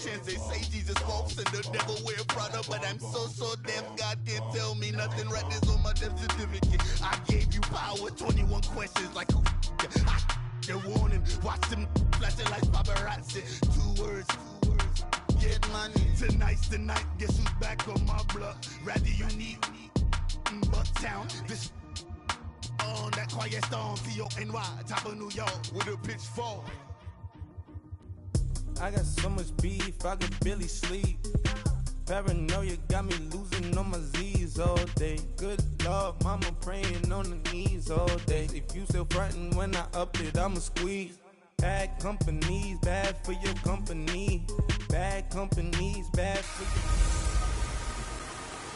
chance. They say Jesus walks and the devil wear Prada, but I'm so deaf, God can't tell me nothing. Right there's on my death certificate. I gave you power, 21 questions like who your warning. Watch them flashing like paparazzi. Two words. Get money. Tonight's the night. Guess who's back on my block? Rather unique, Bucktown. This on that quiet storm. T-O-N-Y, top of New York with a pitchfork. I got so much beef, I could barely sleep. Paranoia got me losing on my Z's all day. Good Lord, mama praying on the knees all day. If you still frontin' when I up it, I'ma squeeze. Bad companies, bad for your company. Bad companies, bad for your...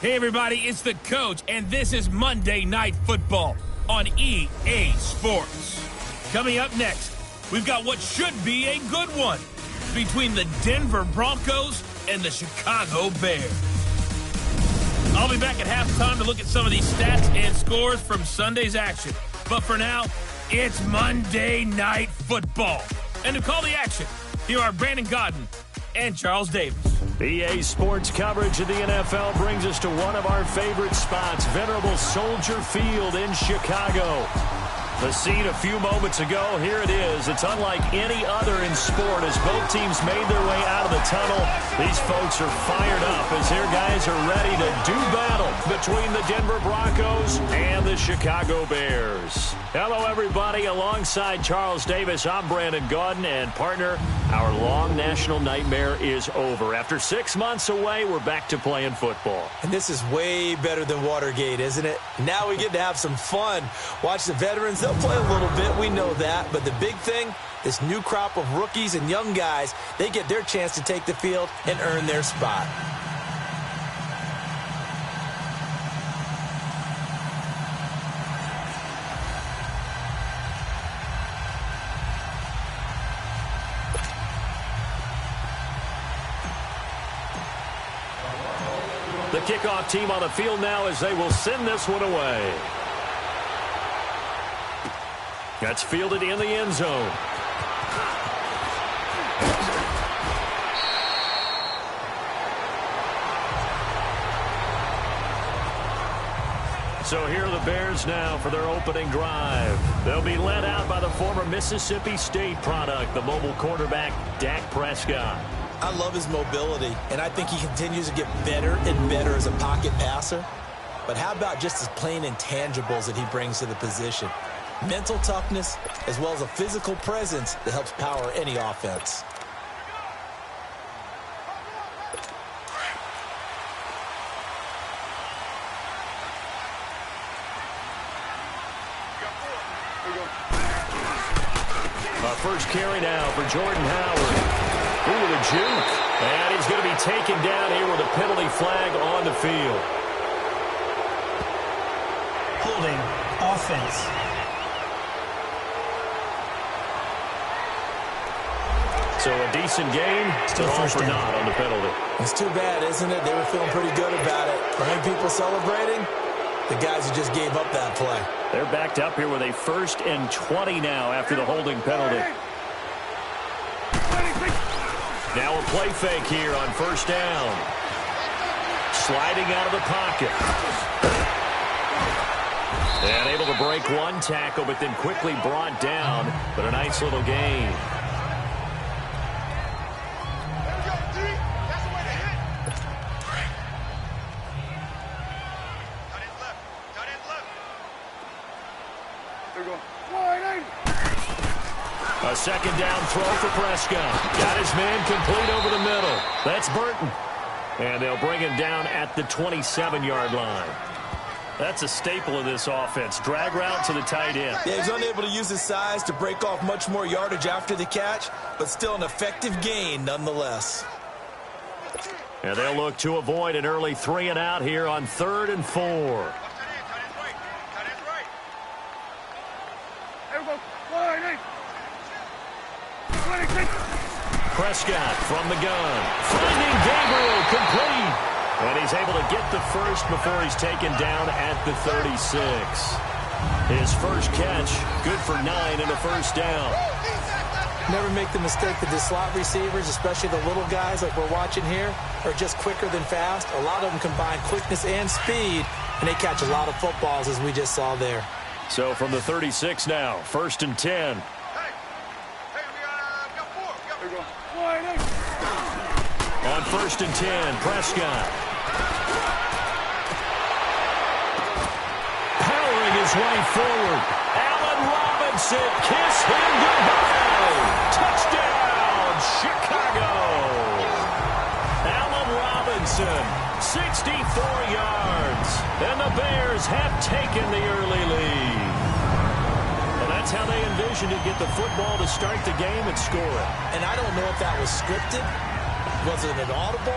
Hey everybody, it's the Coach, and this is Monday Night Football on EA Sports. Coming up next, we've got what should be a good one between the Denver Broncos and the Chicago Bears. I'll be back at halftime to look at some of these stats and scores from Sunday's action. But for now, it's Monday Night Football. And to call the action, here are Brandon Godden and Charles Davis. EA Sports coverage of the NFL brings us to one of our favorite spots, venerable Soldier Field in Chicago. The scene a few moments ago, here it is. It's unlike any other in sport as both teams made their way out of the tunnel. These folks are fired up as their guys are ready to do battle between the Denver Broncos and the Chicago Bears. Hello, everybody. Alongside Charles Davis, I'm Brandon Gaudin, and partner, our long national nightmare is over. After 6 months away, we're back to playing football. And this is way better than Watergate, isn't it? Now we get to have some fun. Watch the veterans. They'll play a little bit, we know that, but the big thing, this new crop of rookies and young guys, they get their chance to take the field and earn their spot. The kickoff team on the field now as they will send this one away. That's fielded in the end zone. So here are the Bears now for their opening drive. They'll be led out by the former Mississippi State product, the mobile quarterback, Dak Prescott. I love his mobility, and I think he continues to get better and better as a pocket passer. But how about just his plain intangibles that he brings to the position? Mental toughness, as well as a physical presence that helps power any offense. First carry now for Jordan Howard. Ooh, the juke. And he's going to be taken down here with a penalty flag on the field. Holding offense. So a decent game, still all for naught on the penalty. It's too bad, isn't it? They were feeling pretty good about it. How many people celebrating? The guys who just gave up that play. They're backed up here with a 1st and 20 now after the holding penalty. Now a play fake here on 1st down. Sliding out of the pocket. And able to break one tackle, but then quickly brought down. But a nice little gain. A 2nd down throw for Prescott. Got his man complete over the middle. That's Burton. And they'll bring him down at the 27-yard line. That's a staple of this offense. Drag route to the tight end. Yeah, he's unable to use his size to break off much more yardage after the catch, but still an effective gain nonetheless. And they'll look to avoid an early 3 and out here on 3rd and 4. Prescott from the gun. Finding Gabriel complete. And he's able to get the first before he's taken down at the 36. His first catch, good for 9 and a 1st down. Never make the mistake that the slot receivers, especially the little guys like we're watching here, are just quicker than fast. A lot of them combine quickness and speed, and they catch a lot of footballs, as we just saw there. So from the 36 now, 1st and 10. On 1st and 10, Prescott. Powering his way forward. Allen Robinson, kiss him goodbye. Touchdown, Chicago. Allen Robinson, 64 yards. And the Bears have taken the early lead. Well, that's how they envisioned to get the football to start the game and score it. And I don't know if that was scripted. Was it an audible?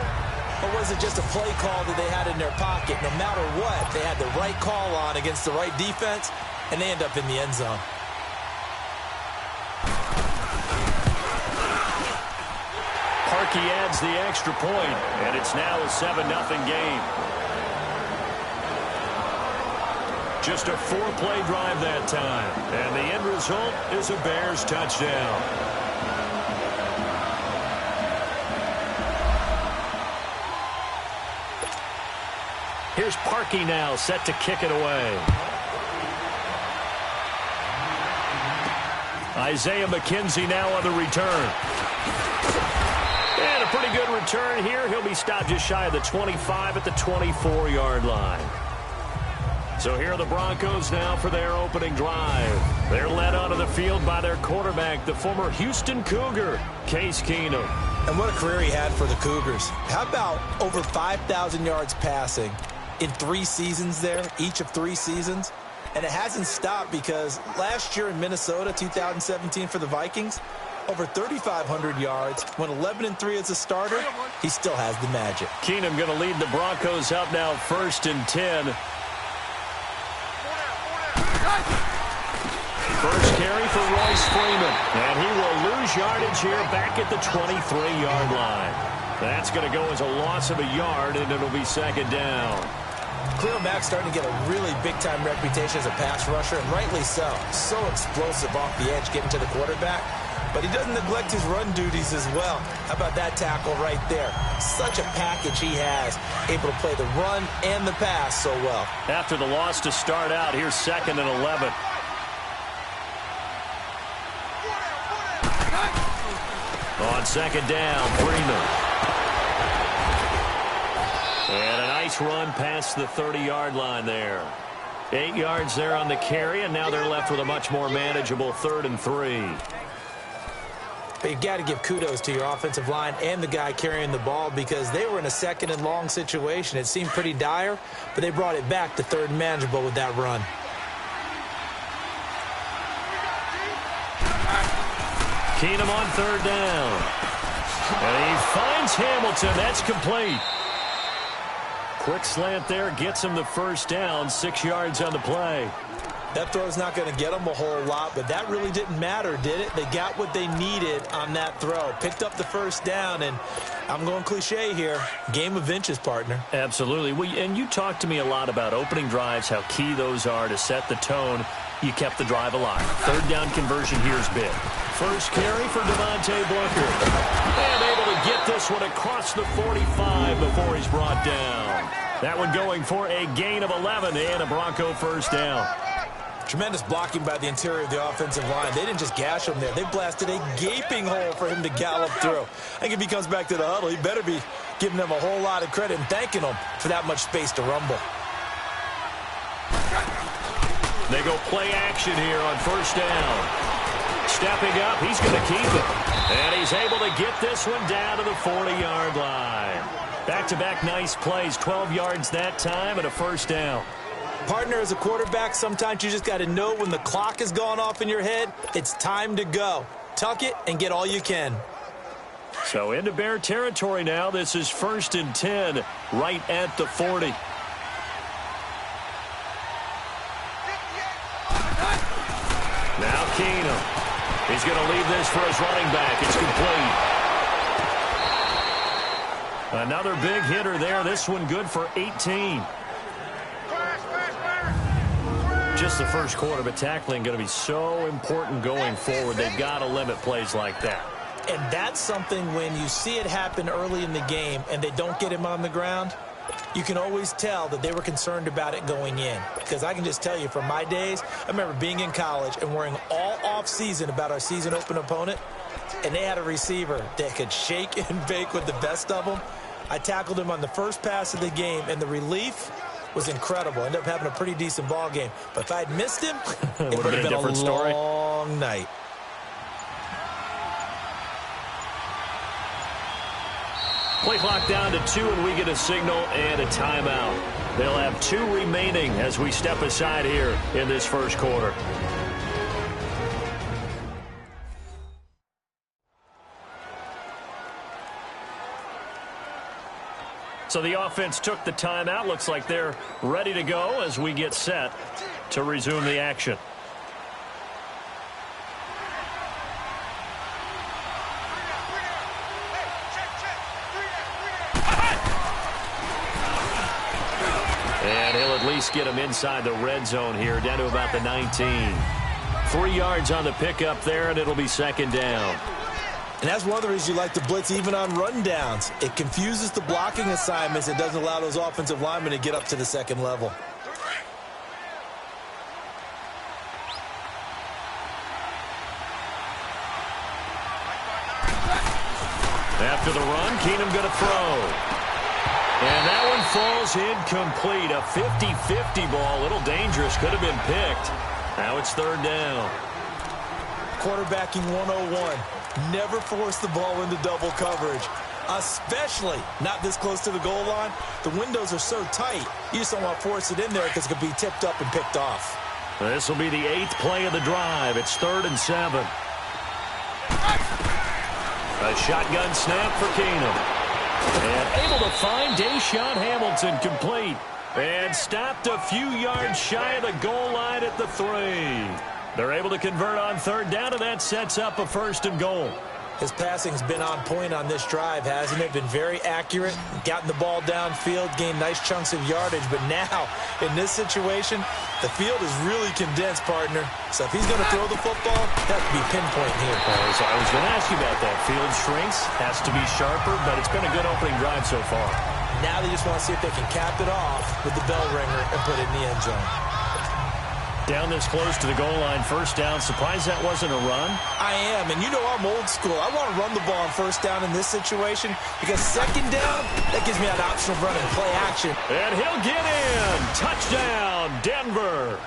Or was it just a play call that they had in their pocket? No matter what, they had the right call on against the right defense, and they end up in the end zone. Parkey adds the extra point, and it's now a 7-0 game. Just a 4-play drive that time, and the end result is a Bears touchdown. Here's Parkey now, set to kick it away. Isaiah McKenzie now on the return. And a pretty good return here. He'll be stopped just shy of the 25 at the 24-yard line. So here are the Broncos now for their opening drive. They're led onto the field by their quarterback, the former Houston Cougar, Case Keenum. And what a career he had for the Cougars. How about over 5,000 yards passing in 3 seasons there, each of 3 seasons? And it hasn't stopped because last year in Minnesota, 2017 for the Vikings, over 3,500 yards, went 11-3 as a starter. He still has the magic. Keenum going to lead the Broncos up now 1st and 10. First carry for Royce Freeman. And he will lose yardage here back at the 23-yard line. That's going to go as a loss of a yard, and it'll be 2nd down. Khalil Mack's starting to get a really big-time reputation as a pass rusher, and rightly so. So explosive off the edge, getting to the quarterback. But he doesn't neglect his run duties as well. How about that tackle right there? Such a package he has, able to play the run and the pass so well. After the loss to start out, here's 2nd and 11. On 2nd down, Freeman. And a nice run past the 30-yard line there. 8 yards there on the carry, and now they're left with a much more manageable 3rd and 3. But you've got to give kudos to your offensive line and the guy carrying the ball because they were in a 2nd and long situation. It seemed pretty dire, but they brought it back to 3rd and manageable with that run. Keenum on 3rd down. And he finds Hamilton. That's complete. Quick slant there, gets him the 1st down, 6 yards on the play. That throw's not going to get them a whole lot, but that really didn't matter, did it? They got what they needed on that throw. Picked up the 1st down, and I'm going cliche here. Game of inches, partner. Absolutely. And you talked to me a lot about opening drives, how key those are to set the tone. You kept the drive alive. 3rd down conversion here is big. First carry for Devontae Booker. And able to get this one across the 45 before he's brought down. That one going for a gain of 11 and a Bronco 1st down. Tremendous blocking by the interior of the offensive line. They didn't just gash him there. They blasted a gaping hole for him to gallop through. I think if he comes back to the huddle, he better be giving them a whole lot of credit and thanking them for that much space to rumble. They go play action here on 1st down. Stepping up, he's going to keep it. And he's able to get this one down to the 40-yard line. Back-to-back nice plays, 12 yards that time and a 1st down. Partner, as a quarterback, sometimes you just got to know when the clock has gone off in your head, it's time to go. Tuck it and get all you can. So into Bear territory now. This is 1st and 10 right at the 40. Now Keenum. He's going to leave this for his running back. It's complete. Another big hitter there. This one good for 18. just the first quarter, but tackling going to be so important going forward. They've got to limit plays like that. And that's something when you see it happen early in the game and they don't get him on the ground, you can always tell that they were concerned about it going in. Because I can just tell you from my days, I remember being in college and worrying all off-season about our season open opponent, and they had a receiver that could shake and bake with the best of them. I tackled him on the first pass of the game, and the relief was incredible. Ended up having a pretty decent ball game. But if I'd missed him, it would have been a long night. Play clock down to 2, and we get a signal and a timeout. They'll have 2 remaining as we step aside here in this first quarter. So the offense took the timeout. Looks like they're ready to go as we get set to resume the action. And he'll at least get him inside the red zone here, down to about the 19. 3 yards on the pickup there, and it'll be second down. And that's one of the reasons you like to blitz even on rundowns. It confuses the blocking assignments. It doesn't allow those offensive linemen to get up to the second level. After the run, Keenum going to throw. And that one falls incomplete. A 50-50 ball. A little dangerous. Could have been picked. Now it's third down. Quarterbacking 101. Never force the ball into double coverage, especially not this close to the goal line. The windows are so tight, you just don't want to force it in there because it could be tipped up and picked off. This will be the 8th play of the drive. It's 3rd and 7. A shotgun snap for Keenum. And able to find Deshaun Hamilton complete. And stopped a few yards shy of the goal line at the 3. They're able to convert on third down, and that sets up a 1st and goal. His passing's been on point on this drive, hasn't it? Been very accurate, gotten the ball downfield, gained nice chunks of yardage. But now, in this situation, the field is really condensed, partner. So if he's going to throw the football, that could be pinpoint here. So I was going to ask you about that. Field shrinks, has to be sharper, but it's been a good opening drive so far. Now they just want to see if they can cap it off with the bell ringer and put it in the end zone. Down this close to the goal line, 1st down. Surprised that wasn't a run? I am, and you know I'm old school. I want to run the ball on 1st down in this situation because 2nd down, that gives me an option of running play action. And he'll get in. Touchdown, Denver.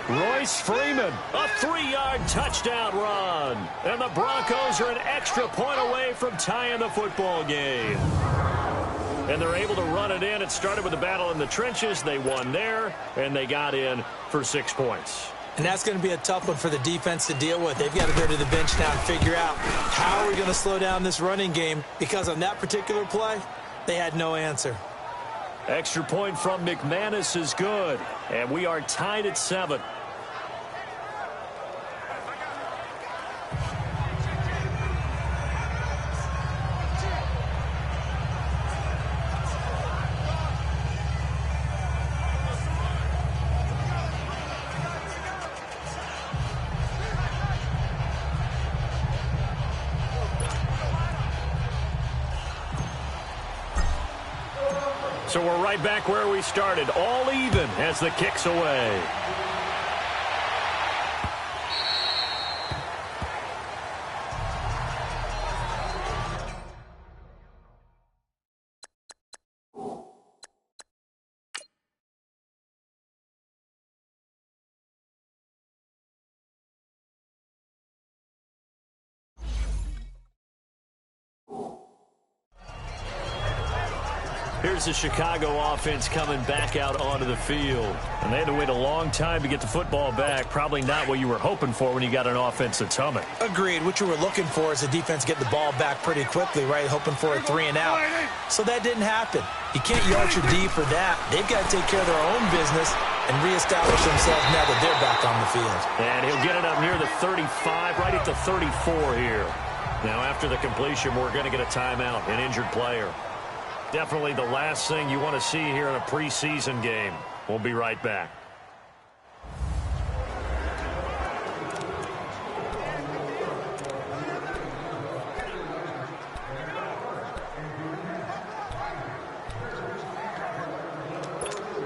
Royce Freeman, a 3-yard touchdown run. And the Broncos are an extra point away from tying the football game. And they're able to run it in. It started with a battle in the trenches. They won there, and they got in for 6 points. And that's going to be a tough one for the defense to deal with. They've got to go to the bench now and figure out how are we going to slow down this running game, because on that particular play, they had no answer. Extra point from McManus is good, and we are tied at 7. So we're right back where we started, all even as the kick's away. Here's the Chicago offense coming back out onto the field. And they had to wait a long time to get the football back. Probably not what you were hoping for when you got an offense that's humming. Agreed. What you were looking for is the defense getting the ball back pretty quickly, right? Hoping for a 3 and out. So that didn't happen. You can't yard your D for that. They've got to take care of their own business and reestablish themselves now that they're back on the field. And he'll get it up near the 35, right at the 34 here. Now after the completion, we're going to get a timeout, an injured player. Definitely the last thing you want to see here in a preseason game. We'll be right back.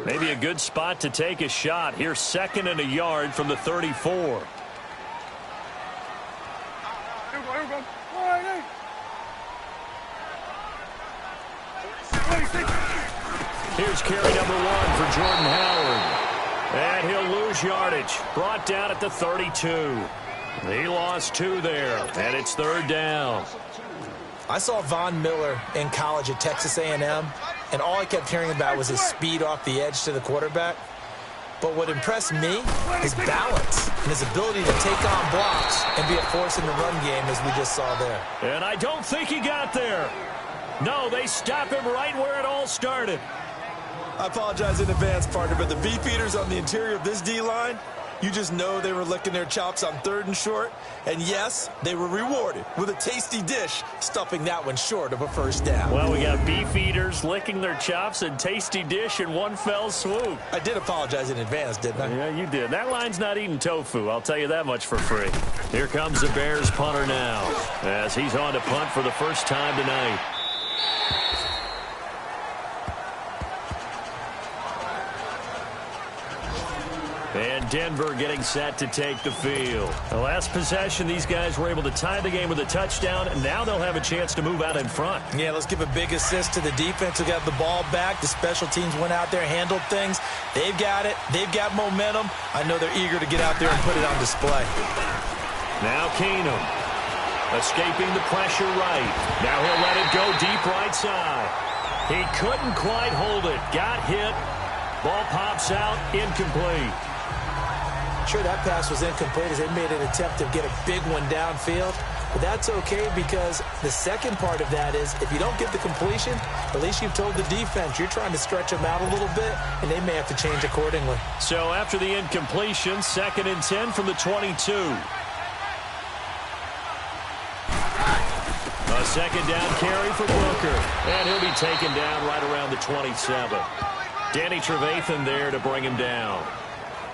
Maybe a good spot to take a shot. Here's 2nd and a yard from the 34. Here's carry number 1 for Jordan Howard. And he'll lose yardage. Brought down at the 32. He lost 2 there, and it's 3rd down. I saw Von Miller in college at Texas A&M, and all I kept hearing about was his speed off the edge to the quarterback. But what impressed me is balance and his ability to take on blocks and be a force in the run game, as we just saw there. And I don't think he got there. No, they stop him right where it all started. I apologize in advance, partner, but the beefeaters on the interior of this D-line, you just know they were licking their chops on 3rd and short. And yes, they were rewarded with a tasty dish, stuffing that one short of a 1st down. Well, we got beefeaters licking their chops and tasty dish in one fell swoop. I did apologize in advance, didn't I? Yeah, you did. That line's not eating tofu, I'll tell you that much for free. Here comes the Bears punter now, as he's on to punt for the first time tonight. And Denver getting set to take the field. The last possession, these guys were able to tie the game with a touchdown, and now they'll have a chance to move out in front. Yeah, let's give a big assist to the defense who got the ball back. The special teams went out there, handled things. They've got it. They've got momentum. I know they're eager to get out there and put it on display. Now Keenum escaping the pressure right. Now he'll let it go deep right side. He couldn't quite hold it. Got hit. Ball pops out. Incomplete. Sure, that pass was incomplete as they made an attempt to get a big one downfield. But that's okay, because the second part of that is if you don't get the completion, at least you've told the defense you're trying to stretch them out a little bit, and they may have to change accordingly. So after the incompletion, 2nd and 10 from the 22. A 2nd down carry for Booker. And he'll be taken down right around the 27. Danny Trevathan there to bring him down.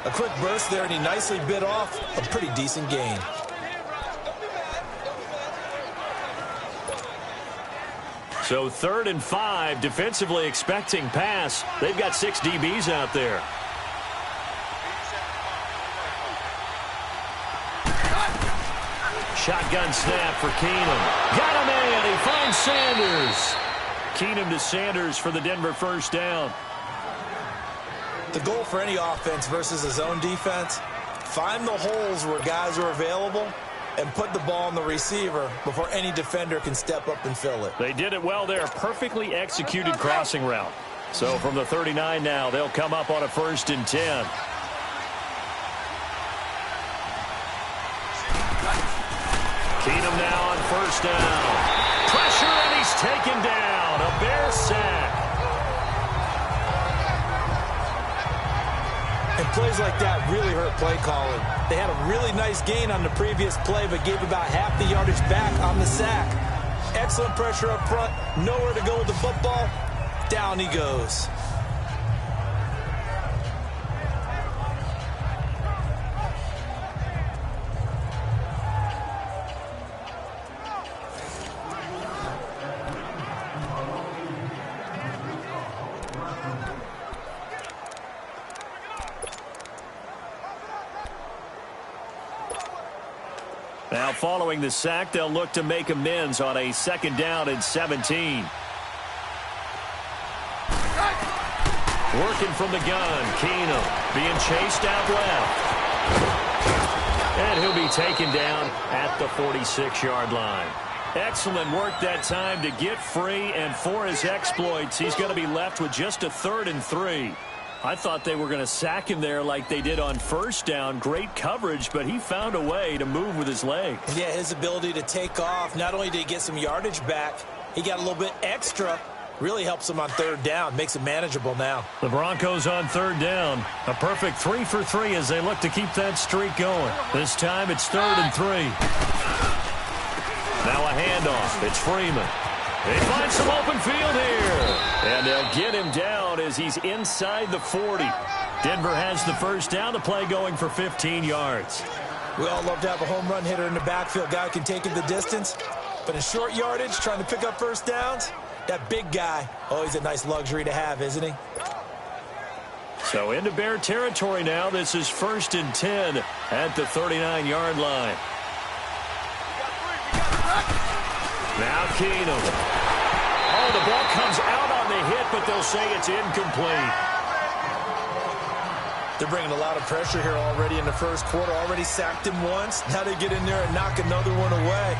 A quick burst there, and he nicely bit off a pretty decent gain. So 3rd and 5, defensively expecting pass. They've got 6 DBs out there. Shotgun snap for Keenum. Got him in. He finds Sanders. Keenum to Sanders for the Denver 1st down. The goal for any offense versus a zone defense, find the holes where guys are available and put the ball on the receiver before any defender can step up and fill it. They did it well there. Perfectly executed crossing route. So from the 39 now, they'll come up on a 1st and 10. Keenum now on 1st down. Pressure, and he's taken down. A Bear sack. And plays like that really hurt play calling. They had a really nice gain on the previous play, but gave about half the yardage back on the sack. Excellent pressure up front. Nowhere to go with the football. Down he goes. Now following the sack, they'll look to make amends on a 2nd down and 17. Working from the gun, Keenum being chased out left. And he'll be taken down at the 46-yard line. Excellent work that time to get free, and for his exploits, he's going to be left with just a 3rd and 3. I thought they were going to sack him there like they did on 1st down. Great coverage, but he found a way to move with his legs. Yeah, his ability to take off, not only did he get some yardage back, he got a little bit extra. Really helps him on 3rd down, makes it manageable now. The Broncos on 3rd down. A perfect 3 for 3 as they look to keep that streak going. This time it's 3rd and 3. Now a handoff. It's Freeman. They find some open field here. And they'll get him down as he's inside the 40. Denver has the 1st down. The play going for 15 yards. We all love to have a home run hitter in the backfield. Guy who can take it the distance. But in short yardage, trying to pick up 1st downs, that big guy, always a nice luxury to have, isn't he? So into Bear territory now. This is 1st and 10 at the 39-yard line. Now Keenum. Oh, the ball comes out on the hit, but they'll say it's incomplete. They're bringing a lot of pressure here already in the first quarter. Already sacked him once. Now they get in there and knock another one away.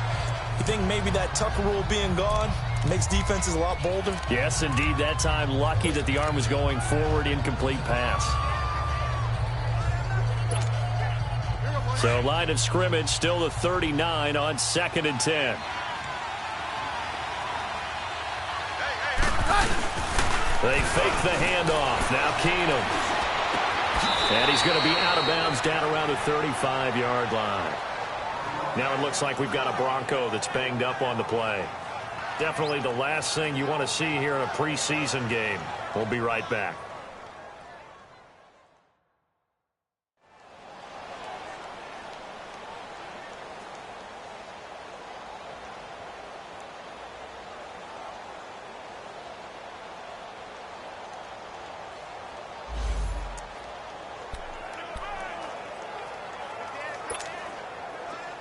You think maybe that Tucker rule being gone makes defenses a lot bolder? Yes, indeed. That time, lucky that the arm was going forward. Incomplete pass. So line of scrimmage still the 39 on 2nd and 10. They fake the handoff. Now Keenum. And he's going to be out of bounds down around the 35-yard line. Now it looks like we've got a Bronco that's banged up on the play. Definitely the last thing you want to see here in a preseason game. We'll be right back.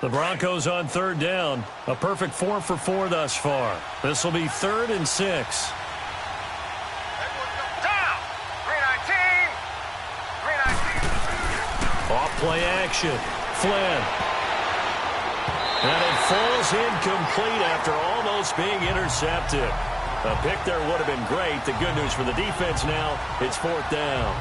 The Broncos on 3rd down. A perfect 4 for 4 thus far. This will be 3rd and 6. Down. 319. Off play action. Flynn. And it falls incomplete after almost being intercepted. A pick there would have been great. The good news for the defense now, it's 4th down.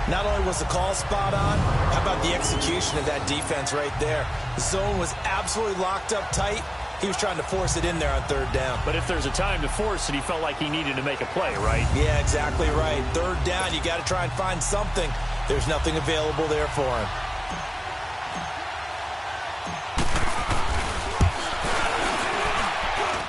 Not only was the call spot on, how about the execution of that defense right there? The zone was absolutely locked up tight. He was trying to force it in there on 3rd down. But if there's a time to force it, he felt like he needed to make a play, right? Yeah, exactly right. 3rd down, you got to try and find something. There's nothing available there for him.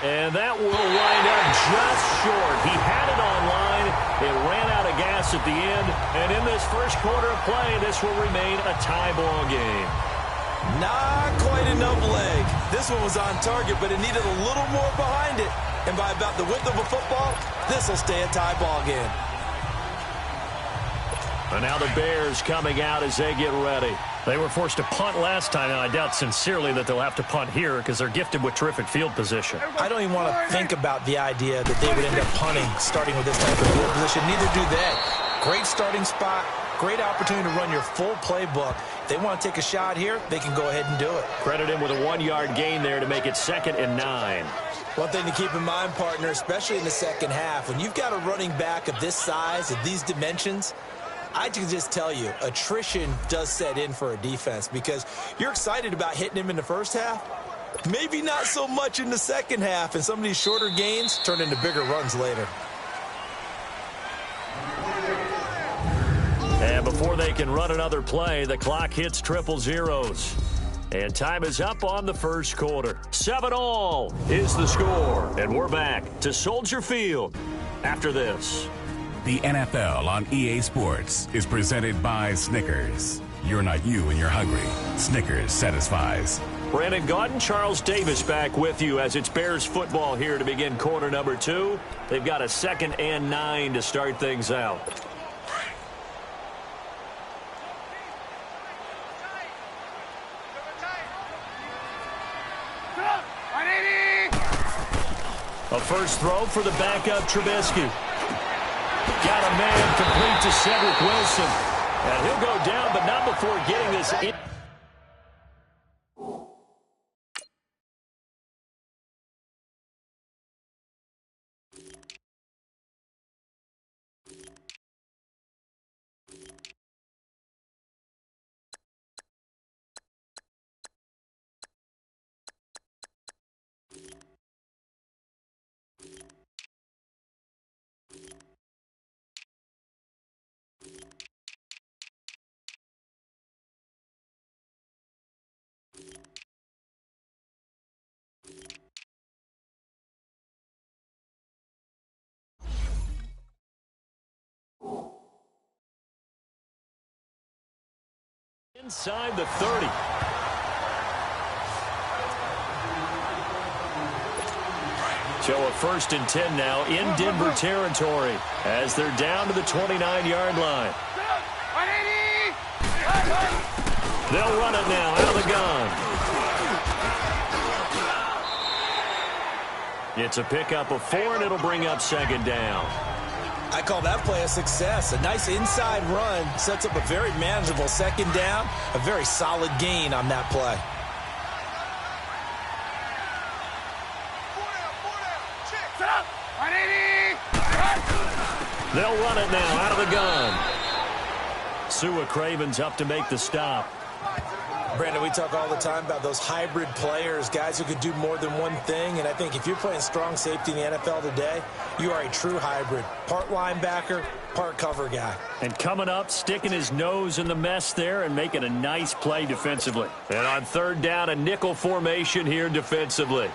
And that will wind up just short. He had it on line. It ran out of gas at the end. And in this first quarter of play, this will remain a tie ball game. Not quite enough leg. This one was on target, but it needed a little more behind it. And by about the width of a football, this will stay a tie ball game. And now the Bears coming out as they get ready. They were forced to punt last time, and I doubt sincerely that they'll have to punt here because they're gifted with terrific field position. I don't even want to think about the idea that they would end up punting starting with this type of field position. Neither do they. Great starting spot, great opportunity to run your full playbook. If they want to take a shot here, they can go ahead and do it. Credit him with a 1-yard gain there to make it 2nd and 9. One thing to keep in mind, partner, especially in the second half, when you've got a running back of this size, of these dimensions, I can just tell you, attrition does set in for a defense because you're excited about hitting him in the first half. Maybe not so much in the second half, and some of these shorter gains turn into bigger runs later. And before they can run another play, the clock hits triple zeros. And time is up on the first quarter. 7-all is the score. And we're back to Soldier Field after this. The NFL on EA Sports is presented by Snickers. You're not you when you're hungry. Snickers satisfies. Brandon Gaudin, Charles Davis back with you as it's Bears football here to begin quarter number 2. They've got a 2nd and 9 to start things out. A first throw for the backup Trubisky. Got a man complete to Cedric Wilson. And he'll go down, but not before getting this in. Inside the 30. So a 1st and 10 now in Denver territory as they're down to the 29-yard line. They'll run it now out of the gun. It's a pickup of 4, and it'll bring up 2nd down. I call that play a success. A nice inside run sets up a very manageable 2nd down. A very solid gain on that play. They'll run it now out of the gun. Sua Craven's up to make the stop. Brandon, we talk all the time about those hybrid players, guys who could do more than one thing. And I think if you're playing strong safety in the NFL today, you are a true hybrid. Part linebacker, part cover guy. And coming up, sticking his nose in the mess there and making a nice play defensively. And on 3rd down, a nickel formation here defensively.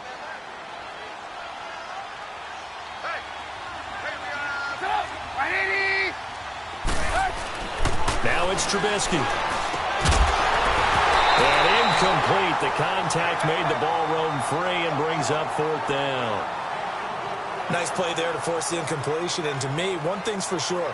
Now it's Trubisky. And incomplete. The contact made the ball roam free and brings up 4th down. Nice play there to force the incompletion. And to me, one thing's for sure.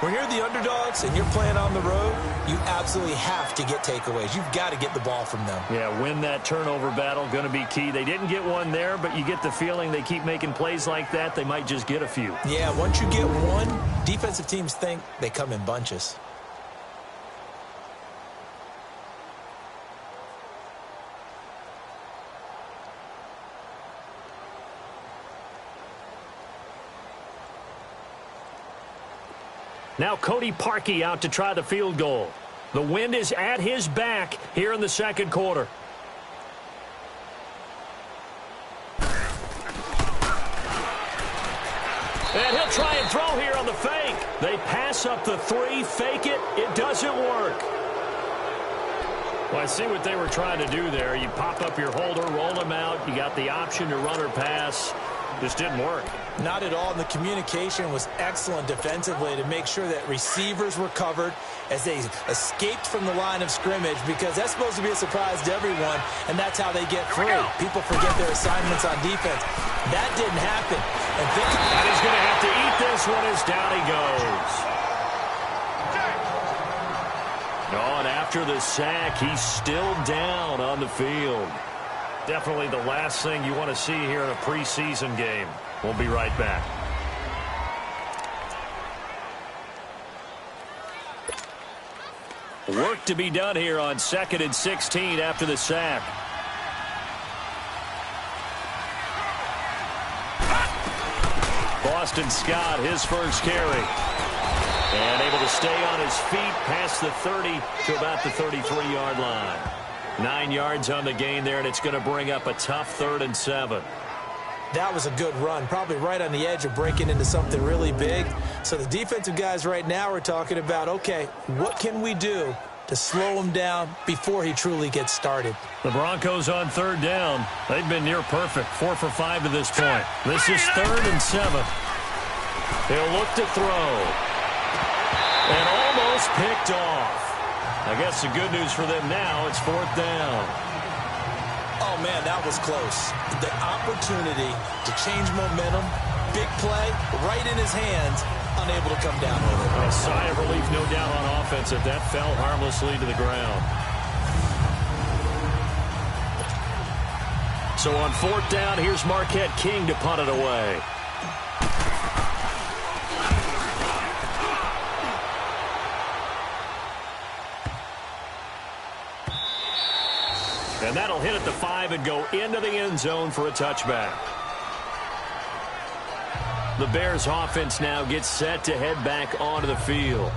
When you're the underdogs and you're playing on the road, you absolutely have to get takeaways. You've got to get the ball from them. Yeah, win that turnover battle, going to be key. They didn't get one there, but you get the feeling they keep making plays like that, they might just get a few. Yeah, once you get one, defensive teams think they come in bunches. Now Cody Parkey out to try the field goal. The wind is at his back here in the 2nd quarter. And he'll try and throw here on the fake. They pass up the 3, fake it. It doesn't work. Well, I see what they were trying to do there. You pop up your holder, roll him out. You got the option to run or pass. Just didn't work. Not at all, and the communication was excellent defensively to make sure that receivers were covered as they escaped from the line of scrimmage, because that's supposed to be a surprise to everyone, and that's how they get free. People forget their assignments on defense. That didn't happen. And he's going to have to eat this one as down he goes. Oh, and after the sack, he's still down on the field. Definitely the last thing you want to see here in a preseason game. We'll be right back. Work to be done here on 2nd and 16 after the sack. Boston Scott, his first carry. And able to stay on his feet past the 30 to about the 33-yard line. 9 yards on the gain there, and it's going to bring up a tough 3rd and 7. That was a good run, probably right on the edge of breaking into something really big. So the defensive guys right now are talking about, okay, what can we do to slow him down before he truly gets started? The Broncos on 3rd down. They've been near perfect, 4 for 5 to this point. This is 3rd and 7. He'll look to throw. And almost picked off. I guess the good news for them now, it's 4th down. Oh, man, that was close. The opportunity to change momentum, big play, right in his hands, unable to come down with it. A sigh of relief, no doubt, on offense if that fell harmlessly to the ground. So on 4th down, here's Marquette King to punt it away. And that'll hit at the 5 and go into the end zone for a touchback. The Bears offense now gets set to head back onto the field.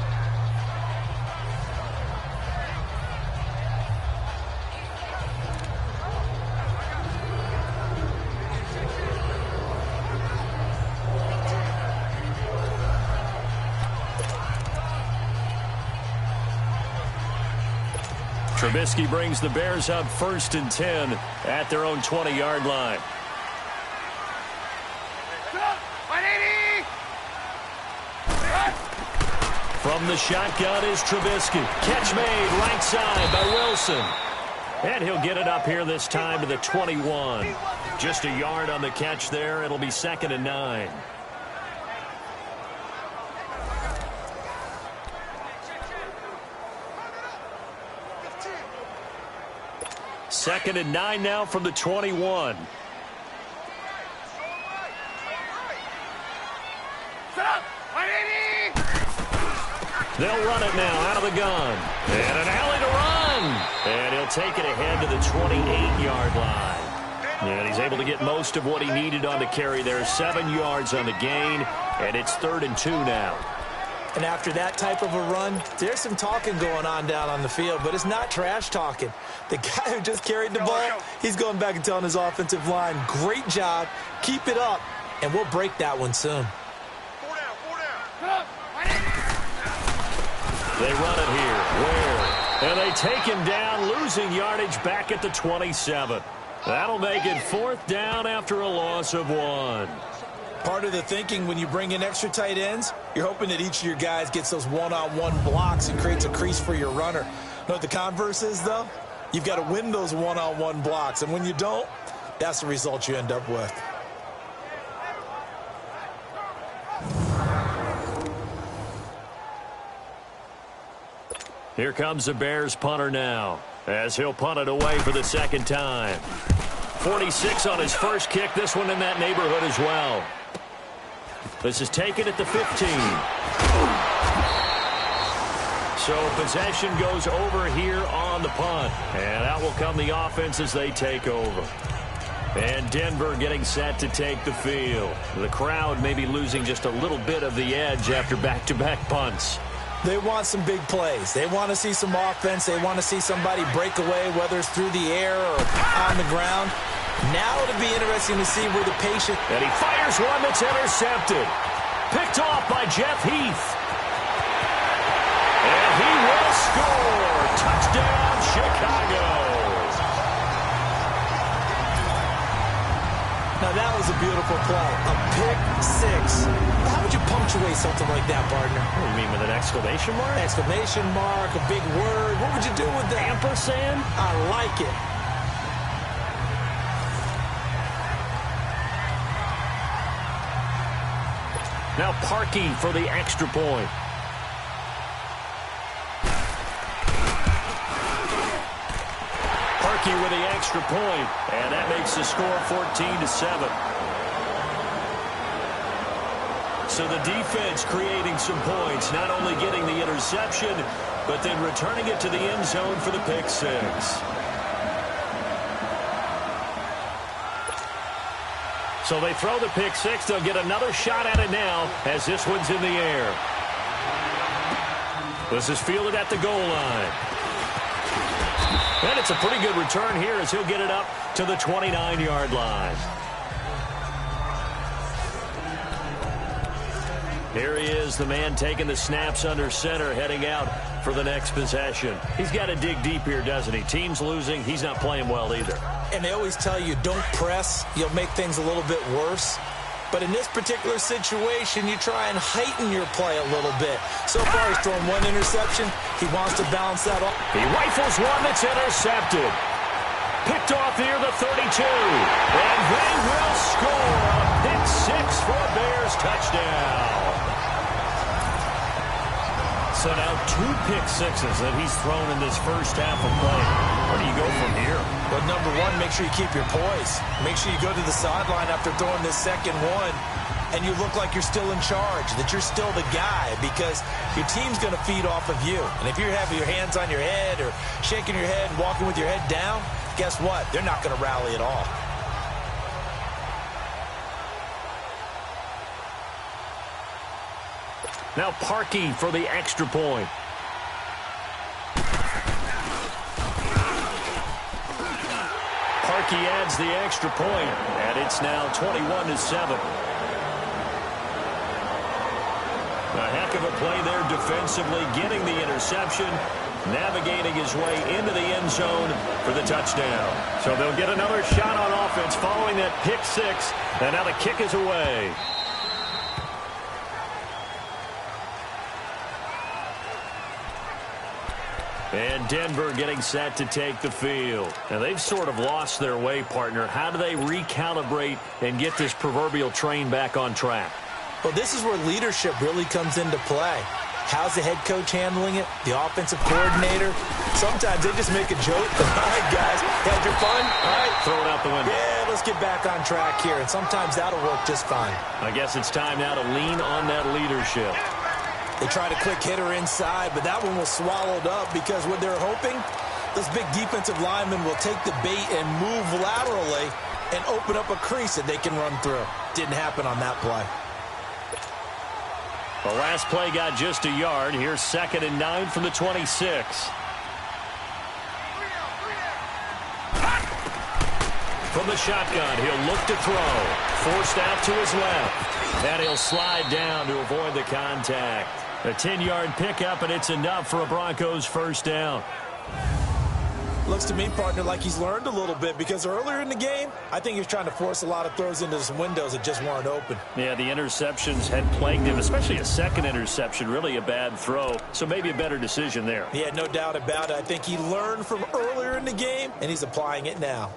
Trubisky brings the Bears up 1st and 10 at their own 20-yard line. From the shotgun is Trubisky. Catch made right side by Wilson. And he'll get it up here this time to the 21. Just a yard on the catch there. It'll be 2nd and 9. Second and 9 now from the 21. They'll run it now out of the gun. And an alley to run. And he'll take it ahead to the 28-yard line. And he's able to get most of what he needed on the carry there. 7 yards on the gain. And it's 3rd and 2 now. And after that type of a run, there's some talking going on down on the field, but it's not trash talking. The guy who just carried the ball, he's going back and telling his offensive line, great job, keep it up, and we'll break that one soon. They run it here. Where? And they take him down, losing yardage back at the 27. That'll make it 4th down after a loss of 1. Part of the thinking when you bring in extra tight ends, you're hoping that each of your guys gets those one-on-one blocks and creates a crease for your runner. You know what the converse is, though? You've got to win those one-on-one blocks, and when you don't, that's the result you end up with. Here comes the Bears punter now, as he'll punt it away for the 2nd time. 46 on his first kick, this one in that neighborhood as well. This is taken at the 15. So possession goes over here on the punt. And out will come the offense as they take over. And Denver getting set to take the field. The crowd may be losing just a little bit of the edge after back-to-back punts. They want some big plays. They want to see some offense. They want to see somebody break away, whether it's through the air or on the ground. Now it'll be interesting to see where the patient... And he fires one that's intercepted. Picked off by Jeff Heath. And he will score. Touchdown, Chicago. Now that was a beautiful play. A pick six. How would you punctuate something like that, partner? What do you mean, with an exclamation mark? Exclamation mark, a big word. What would you do with that? Ampersand? I like it. Now Parkey for the extra point. Parkey with the extra point, and that makes the score 14-7. So the defense creating some points, not only getting the interception, but then returning it to the end zone for the pick six. So they throw the pick six. They'll get another shot at it now as this one's in the air. This is fielded at the goal line. And it's a pretty good return here as he'll get it up to the 29-yard line. Here he is, the man taking the snaps under center, heading out for the next possession. He's got to dig deep here, doesn't he? Team's losing. He's not playing well either. And they always tell you, don't press. You'll make things a little bit worse. But in this particular situation, you try and heighten your play a little bit. So far, he's thrown one interception. He wants to balance that off. He rifles one that's intercepted. Picked off near the 32. And they will score a pick six for a Bears touchdown. So now 2 pick sixes that he's thrown in this first half of play. Where do you go from here? But number one, make sure you keep your poise. Make sure you go to the sideline after throwing this second one, and you look like you're still in charge, that you're still the guy, because your team's going to feed off of you. And if you're having your hands on your head or shaking your head and walking with your head down, guess what? They're not going to rally at all. Now Parkey for the extra point. Parkey adds the extra point, and it's now 21-7. A heck of a play there defensively, getting the interception, navigating his way into the end zone for the touchdown. So they'll get another shot on offense following that pick six, and now the kick is away. And Denver getting set to take the field. Now, they've sort of lost their way, partner. How do they recalibrate and get this proverbial train back on track? Well, this is where leadership really comes into play. How's the head coach handling it? The offensive coordinator? Sometimes they just make a joke. All right, guys, had your fun? All right. Throw it out the window. Yeah, let's get back on track here. And sometimes that'll work just fine. I guess it's time now to lean on that leadership. They tried a quick hitter inside, but that one was swallowed up because what they're hoping, those big defensive linemen will take the bait and move laterally and open up a crease that they can run through. Didn't happen on that play. The last play got just a yard. Here's 2nd and 9 from the 26. From the shotgun, he'll look to throw. Forced out to his left. And he'll slide down to avoid the contact. A 10-yard pickup, and it's enough for a Broncos first down. Looks to me, partner, like he's learned a little bit because earlier in the game, I think he was trying to force a lot of throws into some windows that just weren't open. Yeah, the interceptions had plagued him, especially a second interception, really a bad throw. So maybe a better decision there. Yeah, no doubt about it. I think he learned from earlier in the game, and he's applying it now.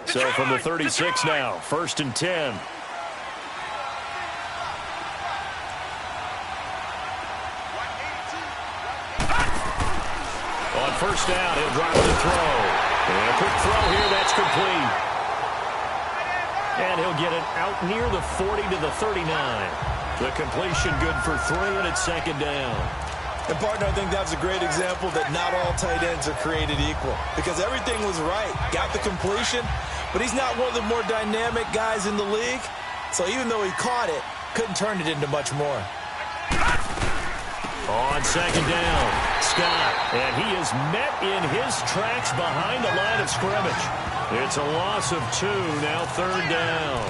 So from the 36 now, 1st and 10. On first down, he'll drop the throw. And a quick throw here, that's complete. And he'll get it out near the 40 to the 39. The completion good for 3, and it's 2nd down. And, partner, I think that's a great example that not all tight ends are created equal because everything was right. Got the completion, but he's not one of the more dynamic guys in the league. So even though he caught it, couldn't turn it into much more. On 2nd down, Scott, and he is met in his tracks behind the line of scrimmage. It's a loss of 2, now 3rd down.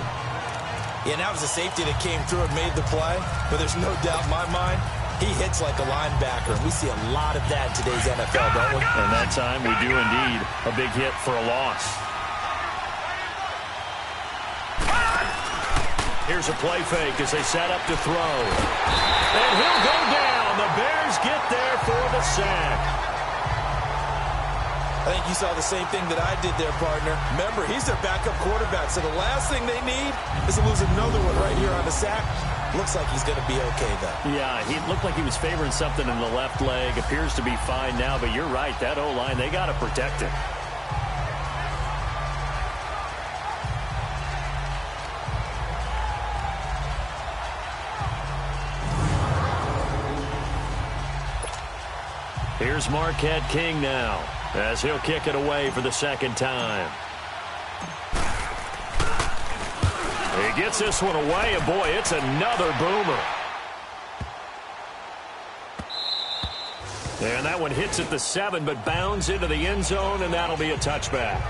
Yeah, and that was a safety that came through and made the play, but there's no doubt in my mind, he hits like a linebacker. We see a lot of that in today's NFL, don't we? And that time we do indeed. A big hit for a loss. Here's a play fake as they set up to throw. And he'll go down. The Bears get there for the sack. I think you saw the same thing that I did there, partner. Remember, he's their backup quarterback, so the last thing they need is to lose another one right here on the sack. Looks like he's going to be okay, though. Yeah, he looked like he was favoring something in the left leg. Appears to be fine now, but you're right. That O-line, they got to protect it. Here's Marquette King now, as he'll kick it away for the 2nd time. He gets this one away, and boy, it's another boomer. And that one hits at the 7, but bounds into the end zone, and that'll be a touchback.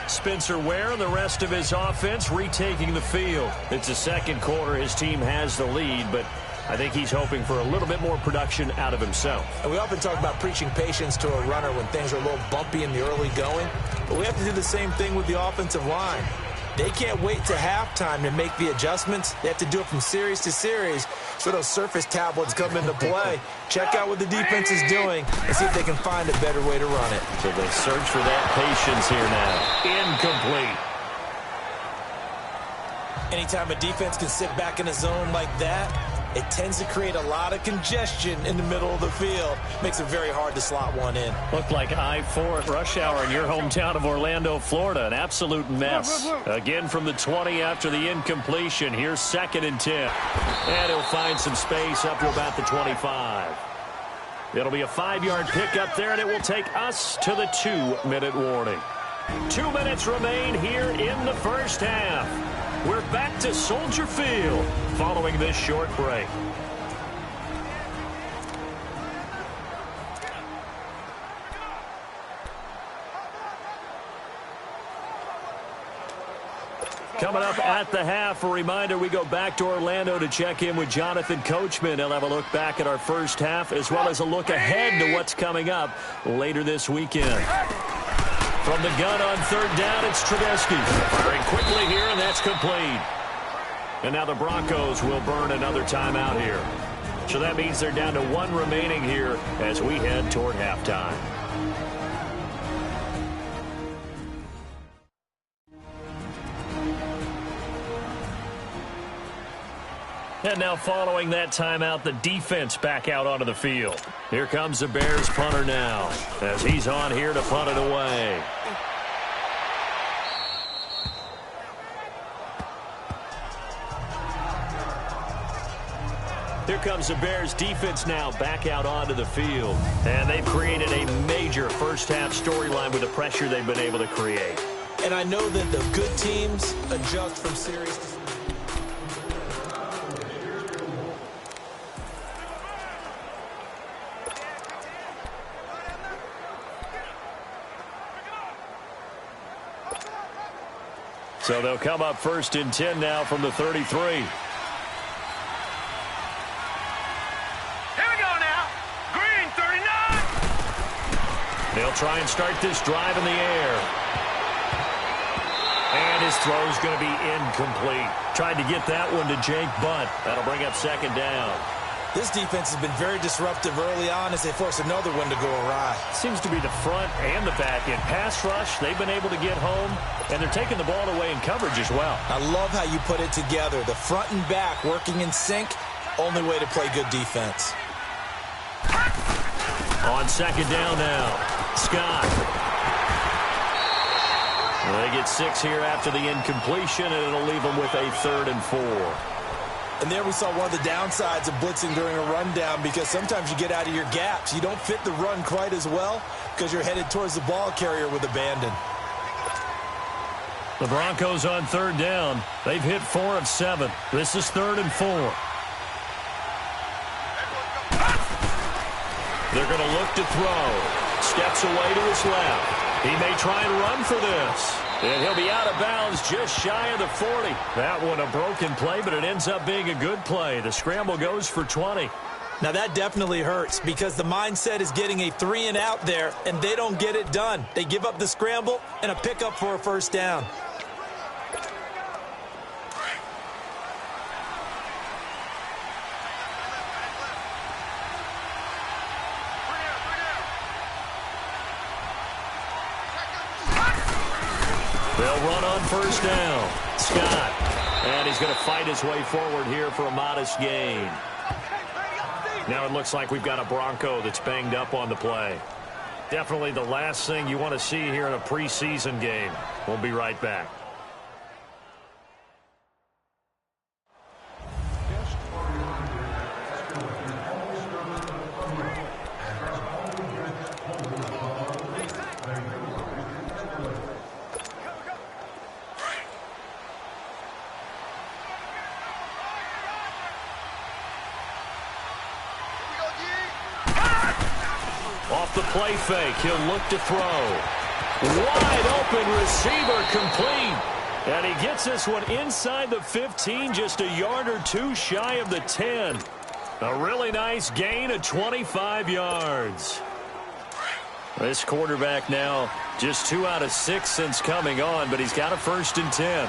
Spencer Ware and the rest of his offense retaking the field. It's the 2nd quarter. His team has the lead, but I think he's hoping for a little bit more production out of himself. And we often talk about preaching patience to a runner when things are a little bumpy in the early going, but we have to do the same thing with the offensive line. They can't wait to halftime to make the adjustments. They have to do it from series to series so those surface tablets come into play. Check out what the defense is doing and see if they can find a better way to run it. So they search for that patience here now. Incomplete. Anytime a defense can sit back in a zone like that, it tends to create a lot of congestion in the middle of the field. Makes it very hard to slot one in. Looked like I-4 at rush hour in your hometown of Orlando, Florida. An absolute mess. Again from the 20 after the incompletion. Here's 2nd and 10. And he'll find some space up to about the 25. It'll be a 5-yard pickup there, and it will take us to the 2-minute warning. 2 minutes remain here in the first half. We're back to Soldier Field following this short break. Coming up at the half, a reminder, we go back to Orlando to check in with Jonathan Coachman. He'll have a look back at our first half as well as a look ahead to what's coming up later this weekend. From the gun on 3rd down, it's Trubisky. Firing quickly here, and that's complete. And now the Broncos will burn another timeout here. So that means they're down to 1 remaining here as we head toward halftime. And now following that timeout, the defense back out onto the field. Here comes the Bears punter now as he's on here to punt it away. Here comes the Bears defense now back out onto the field. And they've created a major first-half storyline with the pressure they've been able to create. And I know that the good teams adjust from series to series. So they'll come up 1st and 10 now from the 33. Here we go now. Green, 39. They'll try and start this drive in the air. And his throw's going to be incomplete. Tried to get that one to Jake Butt. That'll bring up 2nd down. This defense has been very disruptive early on as they force another one to go awry. Seems to be the front and the back end. Pass rush, they've been able to get home, and they're taking the ball away in coverage as well. I love how you put it together. The front and back working in sync, only way to play good defense. On 2nd down now, Scott. They get 6 here after the incompletion, and it'll leave them with a 3rd and 4. And there we saw one of the downsides of blitzing during a rundown, because sometimes you get out of your gaps. You don't fit the run quite as well because you're headed towards the ball carrier with abandon. The Broncos on 3rd down. They've hit 4 of 7. This is 3rd and 4. They're going to look to throw. Steps away to his left. He may try and run for this. And he'll be out of bounds just shy of the 40. That one a broken play, but it ends up being a good play. The scramble goes for 20. Now that definitely hurts because the mindset is getting a 3 and out there, and they don't get it done. They give up the scramble and a pickup for a 1st down. They'll run on 1st down. Scott. And he's going to fight his way forward here for a modest gain. Now it looks like we've got a Bronco that's banged up on the play. Definitely the last thing you want to see here in a preseason game. We'll be right back. Off the play fake, he'll look to throw. Wide open receiver complete. And he gets this one inside the 15, just a yard or 2 shy of the 10. A really nice gain of 25 yards. This quarterback now just 2 out of 6 since coming on, but he's got a 1st and 10.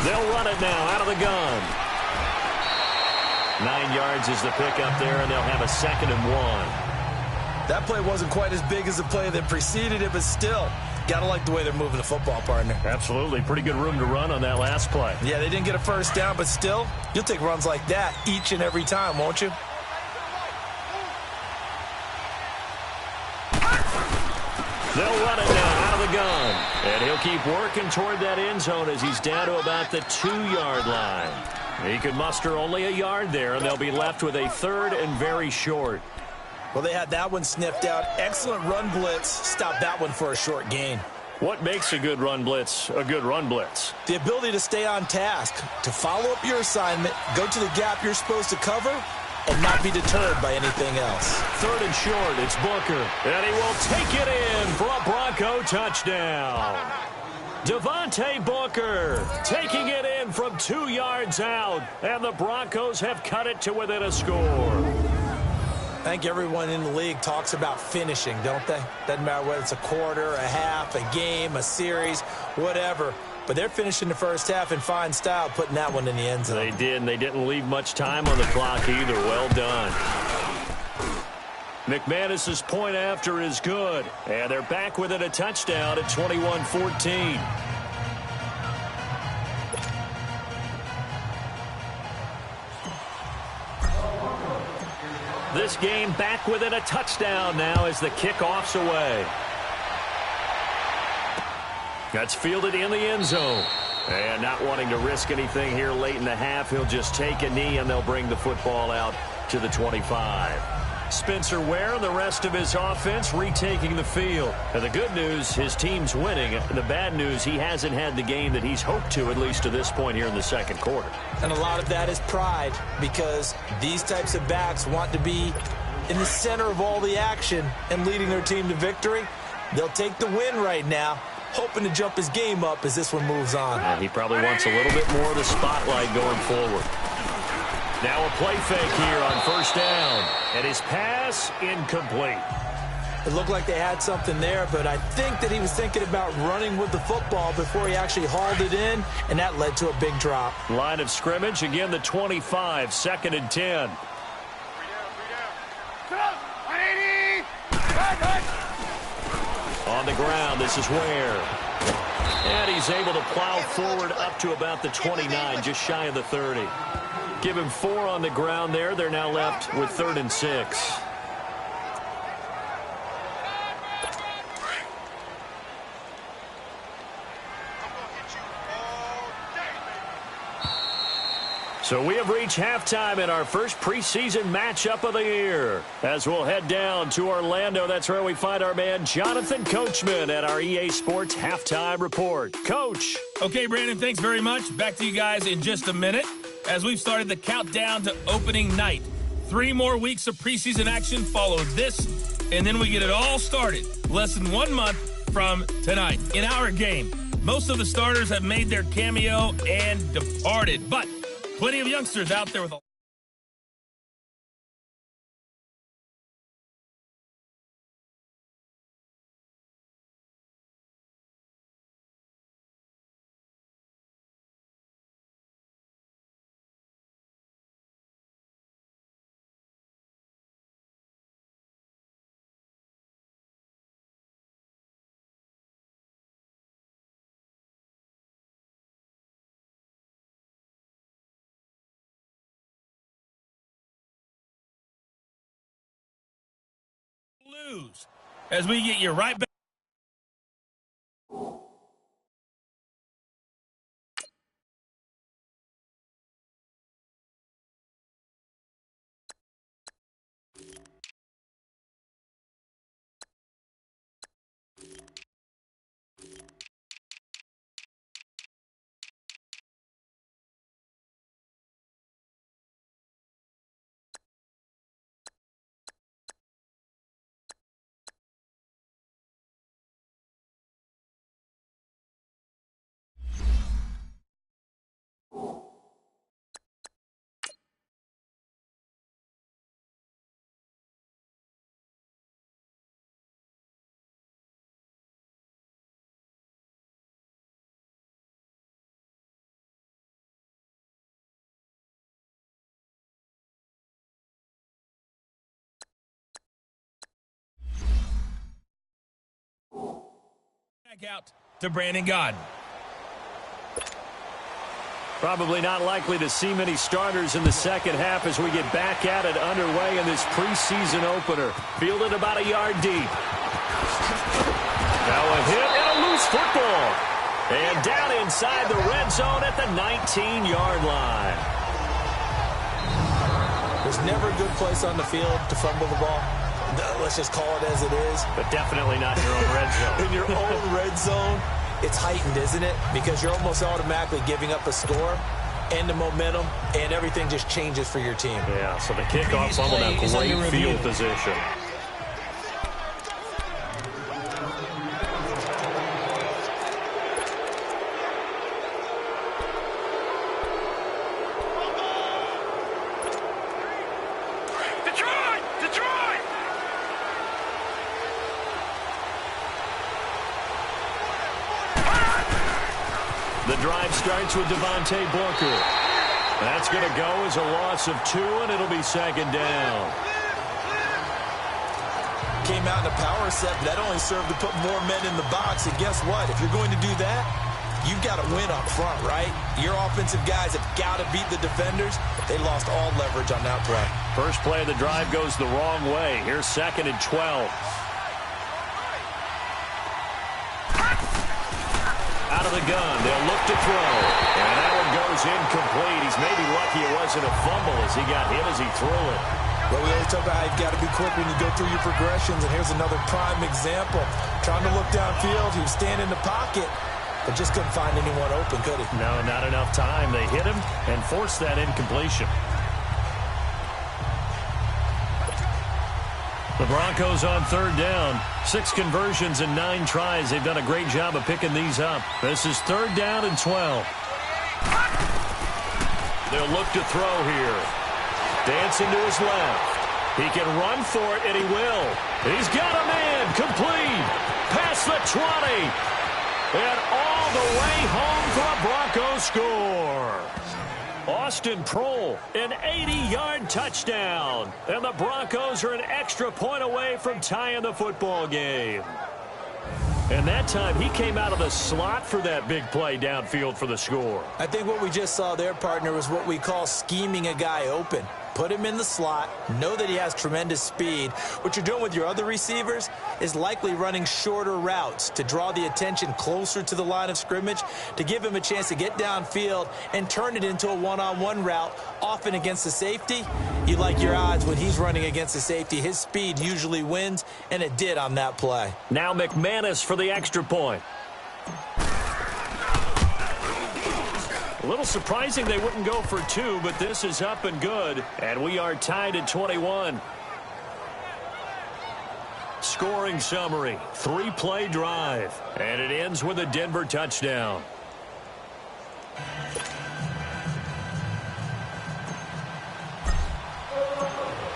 They'll run it now out of the gun. 9 yards is the pickup there, and they'll have a 2nd and 1. That play wasn't quite as big as the play that preceded it, but still, got to like the way they're moving the football, partner. Absolutely. Pretty good room to run on that last play. Yeah, they didn't get a 1st down, but still, you'll take runs like that each and every time, won't you? They'll run it now out of the gun. And he'll keep working toward that end zone as he's down to about the 2-yard line. He could muster only a yard there, and they'll be left with a 3rd and very short. Well, they had that one sniffed out. Excellent run blitz. Stop that one for a short gain. What makes a good run blitz a good run blitz? The ability to stay on task, to follow up your assignment, go to the gap you're supposed to cover, and not be deterred by anything else. 3rd and short, it's Booker. And he will take it in for a Bronco touchdown. Devontae Booker taking it in from 2 yards out, and the Broncos have cut it to within a score. I think everyone in the league talks about finishing, don't they? Doesn't matter whether it's a quarter, a half, a game, a series, whatever. But they're finishing the first half in fine style, putting that one in the end zone. They did, and they didn't leave much time on the clock either. Well done. McManus's point after is good. And they're back within a touchdown at 21-14. This game back within a touchdown now as the kickoff's away. That's fielded in the end zone. And not wanting to risk anything here late in the half, he'll just take a knee and they'll bring the football out to the 25. Spencer Ware and the rest of his offense retaking the field. And the good news, his team's winning. The bad news, he hasn't had the game that he's hoped to, at least to this point here in the second quarter. And a lot of that is pride, because these types of backs want to be in the center of all the action and leading their team to victory. They'll take the win right now, hoping to jump his game up as this one moves on. And he probably wants a little bit more of the spotlight going forward. Now a play fake here on first down. And his pass incomplete. It looked like they had something there, but I think that he was thinking about running with the football before he actually hauled it in, and that led to a big drop. Line of scrimmage, again the 25, 2nd and 10. On the ground, this is Ware. And he's able to plow forward up to about the 29, just shy of the 30. Give him 4 on the ground there. They're now left with 3rd and 6. So we have reached halftime in our first preseason matchup of the year. As we'll head down to Orlando, that's where we find our man Jonathan Coachman at our EA Sports Halftime Report. Coach. Okay, Brandon, thanks very much. Back to you guys in just a minute as we've started the countdown to opening night. 3 more weeks of preseason action follow this, and then we get it all started less than 1 month from tonight. In our game, most of the starters have made their cameo and departed, but plenty of youngsters out there with a lose as we get you right back. Back out to Brandon Gaudin. Probably not likely to see many starters in the second half as we get back at it underway in this preseason opener. Fielded about a yard deep. Now a hit and a loose football. And down inside the red zone at the 19-yard line. There's never a good place on the field to fumble the ball. Let's just call it as it is. But definitely not in your own red zone. In your own red zone, it's heightened, isn't it? Because you're almost automatically giving up a score and the momentum, and everything just changes for your team. Yeah, so the kickoff fumble, now great field position. Detroit! Detroit! The drive starts with Devontae Booker. That's going to go as a loss of 2, and it'll be second down. Came out in a power set, but that only served to put more men in the box. And guess what? If you're going to do that, you've got to win up front, right? Your offensive guys have got to beat the defenders. They lost all leverage on that play. First play of the drive goes the wrong way. Here's 2nd and 12. Out of the gun, they'll look to throw. And that one goes incomplete. He's maybe lucky it wasn't a fumble as he got hit as he threw it. Well, we always talk about how you've got to be quick when you go through your progressions, and here's another prime example. Trying to look downfield, he was standing in the pocket, but just couldn't find anyone open, could he? No, not enough time. They hit him and forced that incompletion. The Broncos on 3rd down. 6 conversions and 9 tries. They've done a great job of picking these up. This is 3rd down and 12. They'll look to throw here. Dancing to his left. He can run for it, and he will. He's got a man. Complete. Past the 20. And all the way home for a Broncos score. Austin Prohl, an 80-yard touchdown. And the Broncos are an extra point away from tying the football game. And that time, he came out of the slot for that big play downfield for the score. I think what we just saw there, partner, was what we call scheming a guy open. Put him in the slot, know that he has tremendous speed. What you're doing with your other receivers is likely running shorter routes to draw the attention closer to the line of scrimmage, to give him a chance to get downfield and turn it into a one-on-one route, often against the safety. You like your odds when he's running against the safety. His speed usually wins, and it did on that play. Now McManus for the extra point. A little surprising they wouldn't go for 2, but this is up and good. And we are tied at 21. Scoring summary, 3-play drive. And it ends with a Denver touchdown.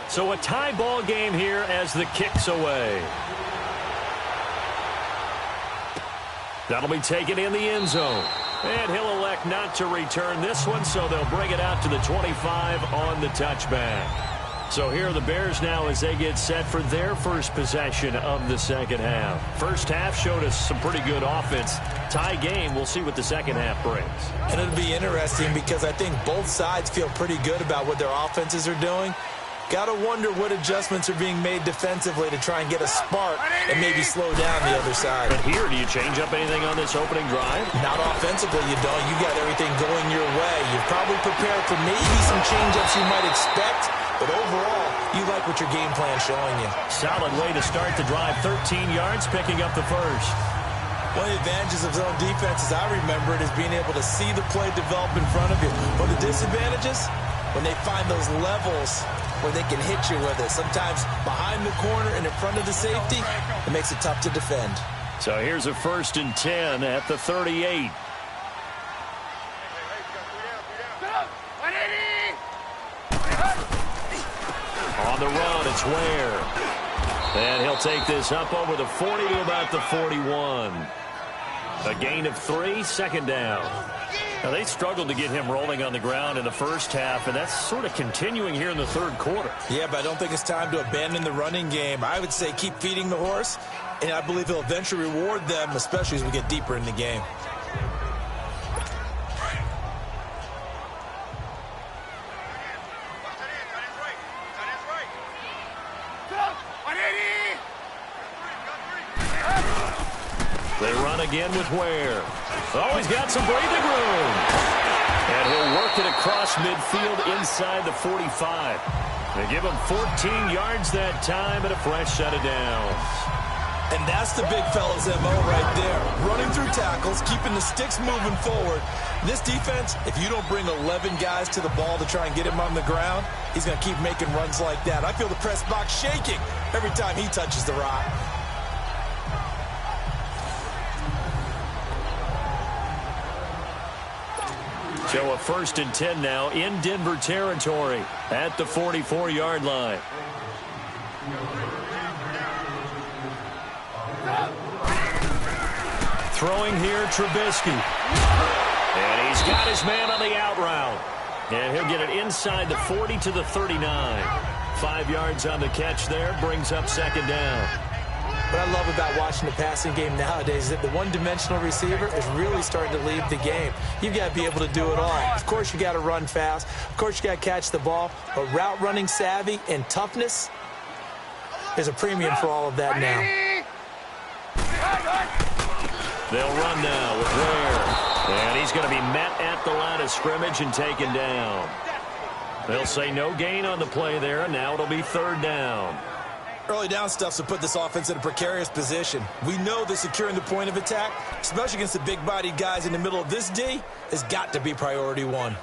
So a tie ball game here as the kick's away. That'll be taken in the end zone. And he'll elect not to return this one, so they'll bring it out to the 25 on the touchback. So here are the Bears now as they get set for their first possession of the second half. First half showed us some pretty good offense. Tie game, we'll see what the second half brings. And it'll be interesting because I think both sides feel pretty good about what their offenses are doing. Got to wonder what adjustments are being made defensively to try and get a spark and maybe slow down the other side. But here, do you change up anything on this opening drive? Not offensively, you don't. You got everything going your way. You've probably prepared for maybe some change-ups you might expect, but overall, you like what your game plan's showing you. Solid way to start the drive. 13 yards, picking up the first. One of the advantages of zone defense, as I remember it, is being able to see the play develop in front of you. One of the disadvantages, when they find those levels where they can hit you with it. Sometimes behind the corner and in front of the safety, it makes it tough to defend. So here's a 1st and 10 at the 38. On the run, it's Ware. And he'll take this up over the 40 to about the 41. A gain of 3, second down. Now, they struggled to get him rolling on the ground in the first half, and that's sort of continuing here in the third quarter. Yeah, but I don't think it's time to abandon the running game. I would say keep feeding the horse, and I believe he'll eventually reward them, especially as we get deeper in the game. They run again with Ware. Oh, he's got some breathing room. And he'll work it across midfield inside the 45. They give him 14 yards that time and a fresh set of downs. And that's the big fella's MO right there. Running through tackles, keeping the sticks moving forward. This defense, if you don't bring 11 guys to the ball to try and get him on the ground, he's going to keep making runs like that. I feel the press box shaking every time he touches the rock. So a 1st and 10 now in Denver territory at the 44-yard line. Throwing here, Trubisky. And he's got his man on the out route. And he'll get it inside the 40 to the 39. 5 yards on the catch there, brings up second down. What I love about watching the passing game nowadays is that the one-dimensional receiver is really starting to lead the game. You've got to be able to do it all. Of course, you got to run fast. Of course, you got to catch the ball. But route running savvy and toughness, there's a premium for all of that now. They'll run now with Ware. And he's going to be met at the line of scrimmage and taken down. They'll say no gain on the play there. Now it'll be third down. Early down stuff to put this offense in a precarious position. We know that securing the point of attack, especially against the big-bodied guys in the middle of this D, has got to be priority one.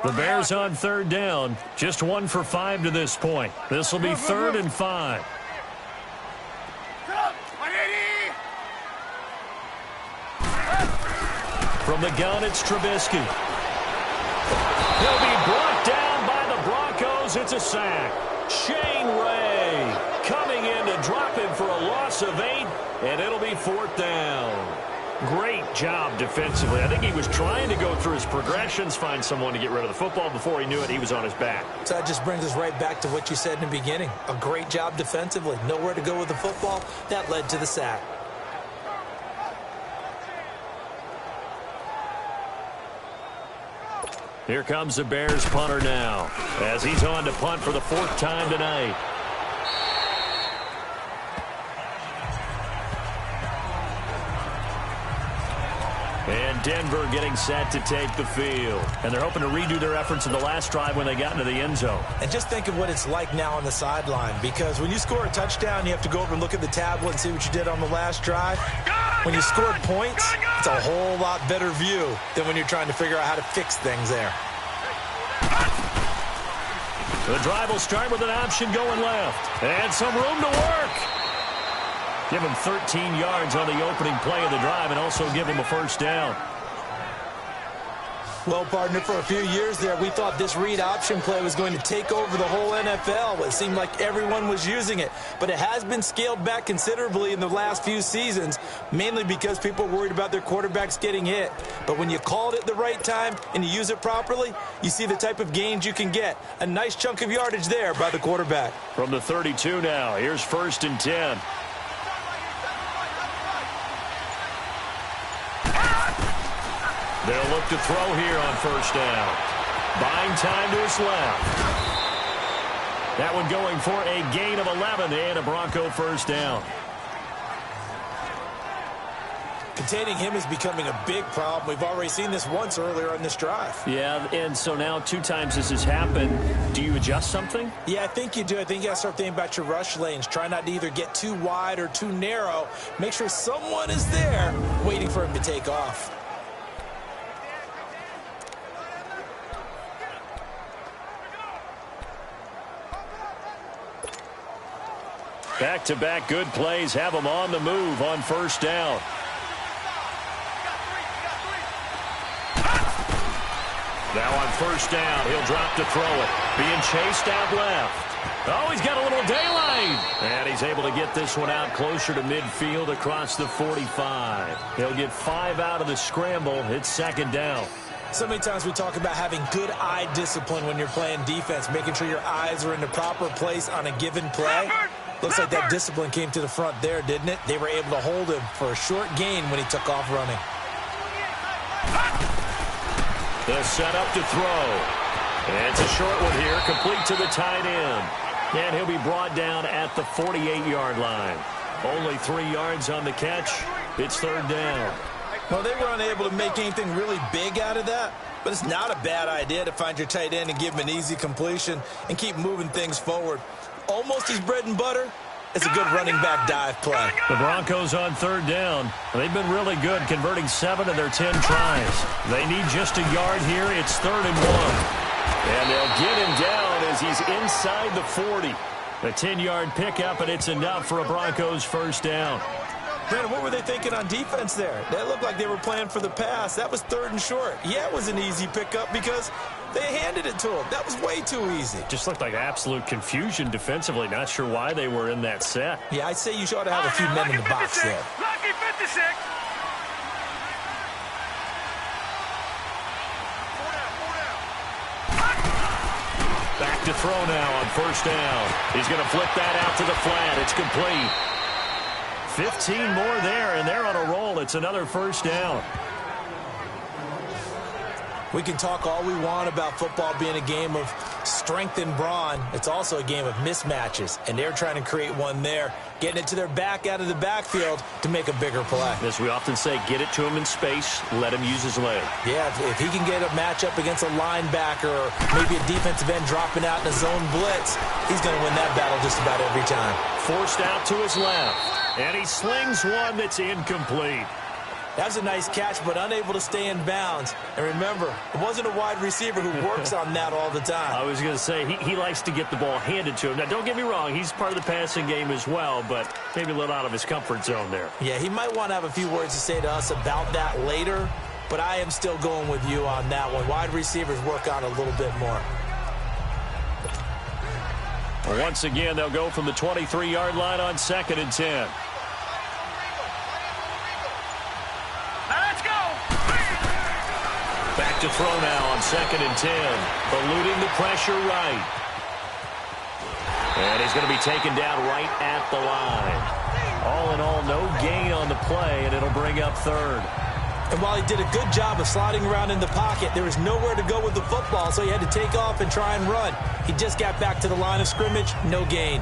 The Bears on third down. Just 1 for 5 to this point. This will be 3rd and 5. From the gun, it's Trubisky. He'll be brought down by the Broncos. It's a sack. Shane Ray coming in to drop him for a loss of 8, and it'll be 4th down. Great job defensively. I think he was trying to go through his progressions, find someone to get rid of the football. Before he knew it, he was on his back. So that just brings us right back to what you said in the beginning. A great job defensively. Nowhere to go with the football. That led to the sack. Here comes the Bears punter now as he's on to punt for the 4th time tonight. And Denver getting set to take the field. And they're hoping to redo their efforts in the last drive when they got into the end zone. And just think of what it's like now on the sideline, because when you score a touchdown, you have to go over and look at the tablet and see what you did on the last drive. When you score points, it's a whole lot better view than when you're trying to figure out how to fix things there. The drive will start with an option going left. And some room to work. Give him 13 yards on the opening play of the drive and also give him a first down. Well, partner, for a few years there, we thought this read option play was going to take over the whole NFL. It seemed like everyone was using it. But it has been scaled back considerably in the last few seasons, mainly because people are worried about their quarterbacks getting hit. But when you call it at the right time and you use it properly, you see the type of gains you can get. A nice chunk of yardage there by the quarterback. From the 32 now, here's 1st and 10. They'll look to throw here on first down. Buying time to his left. That one going for a gain of 11 and a Bronco first down. Containing him is becoming a big problem. We've already seen this once earlier on this drive. Yeah, and so now 2 times this has happened. Do you adjust something? Yeah, I think you do. I think you got to start thinking about your rush lanes. Try not to either get too wide or too narrow. Make sure someone is there waiting for him to take off. Back-to-back good plays have them on the move on first down. Now on first down, he'll drop to throw it. Being chased out left. Oh, he's got a little daylight. And he's able to get this one out closer to midfield across the 45. He'll get 5 out of the scramble. It's second down. So many times we talk about having good eye discipline when you're playing defense, making sure your eyes are in the proper place on a given play. Looks like that discipline came to the front there, didn't it? They were able to hold him for a short gain when he took off running. The setup to throw. And it's a short one here, complete to the tight end. And he'll be brought down at the 48-yard line. Only 3 yards on the catch. It's third down. Well, they were unable to make anything really big out of that, but it's not a bad idea to find your tight end and give him an easy completion and keep moving things forward. Almost his bread and butter. It's a good running back dive play. The Broncos on third down. They've been really good, converting 7 of their 10 tries. They need just a yard here. It's 3rd and 1. And they'll get him down as he's inside the 40. A 10-yard pickup, and it's enough for a Broncos first down. Brandon, what were they thinking on defense there? That looked like they were playing for the pass. That was 3rd and short. Yeah, it was an easy pickup because They handed it to him. That was way too easy. Just looked like absolute confusion defensively. Not sure why they were in that set. Yeah, I'd say you ought to have a few men in the box there. Lucky 56. Back to throw now on first down. He's going to flip that out to the flat. It's complete. 15 more there, and they're on a roll. It's another first down. We can talk all we want about football being a game of strength and brawn. It's also a game of mismatches, and they're trying to create one there, getting it to their back out of the backfield to make a bigger play. As we often say, get it to him in space, let him use his leg. Yeah, if he can get a matchup against a linebacker or maybe a defensive end dropping out in a zone blitz, he's going to win that battle just about every time. Forced out to his left, and he slings one that's incomplete. That was a nice catch, but unable to stay in bounds. And remember, it wasn't a wide receiver who works on that all the time. I was going to say, he likes to get the ball handed to him. Now, don't get me wrong, he's part of the passing game as well, but maybe a little out of his comfort zone there. Yeah, he might want to have a few words to say to us about that later, but I am still going with you on that one. Wide receivers work on a little bit more. Once again, they'll go from the 23-yard line on 2nd and 10. Back to throw now on 2nd and 10. Eluding the pressure right. And he's going to be taken down right at the line. All in all, no gain on the play, and it'll bring up 3rd. And while he did a good job of sliding around in the pocket, there was nowhere to go with the football, so he had to take off and try and run. He just got back to the line of scrimmage, no gain.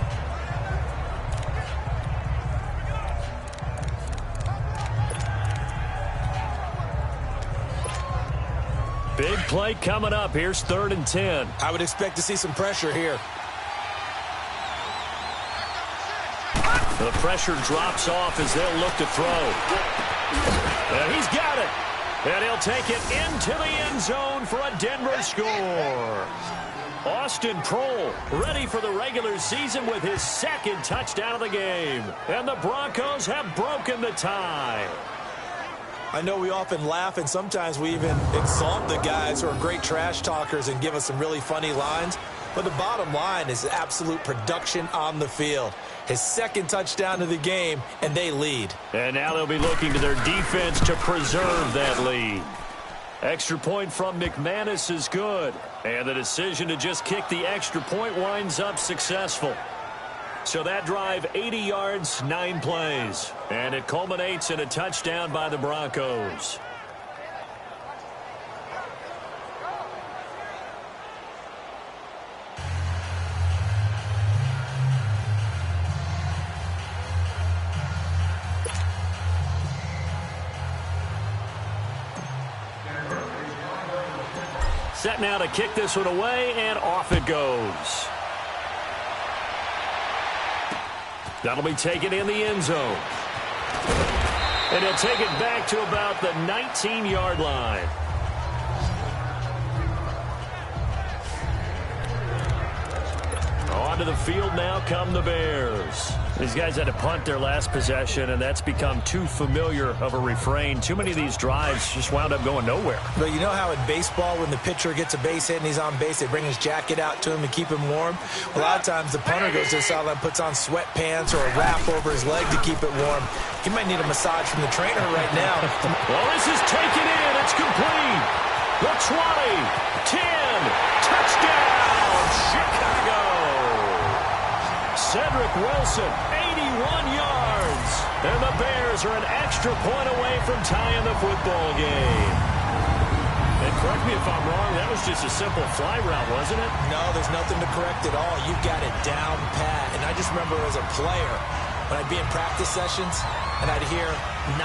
Big play coming up. Here's 3rd and 10. I would expect to see some pressure here. The pressure drops off as they'll look to throw. And he's got it. And he'll take it into the end zone for a Denver score. Austin Prohl ready for the regular season with his 2nd touchdown of the game. And the Broncos have broken the tie. I know we often laugh, and sometimes we even insult the guys who are great trash talkers and give us some really funny lines. But the bottom line is absolute production on the field. His 2nd touchdown of the game, and they lead. And now they'll be looking to their defense to preserve that lead. Extra point from McManus is good. And the decision to just kick the extra point winds up successful. So that drive, 80 yards, 9 plays. And it culminates in a touchdown by the Broncos. Set now to kick this one away, and off it goes. That'll be taken in the end zone. And he'll take it back to about the 19-yard line. Onto the field now come the Bears. These guys had to punt their last possession, and that's become too familiar of a refrain. Too many of these drives just wound up going nowhere. But you know how in baseball, when the pitcher gets a base hit and he's on base, they bring his jacket out to him to keep him warm? A lot of times the punter goes to the sideline, puts on sweatpants or a wrap over his leg to keep it warm. He might need a massage from the trainer right now. Well, this is taken in. It's complete. The 20, 10, touchdown, Chicago. Cedric Wilson, 81 yards. And the Bears are an extra point away from tying the football game. And correct me if I'm wrong, that was just a simple fly route, wasn't it? No, there's nothing to correct at all. You've got it down pat. And I just remember as a player, when I'd be in practice sessions and I'd hear 9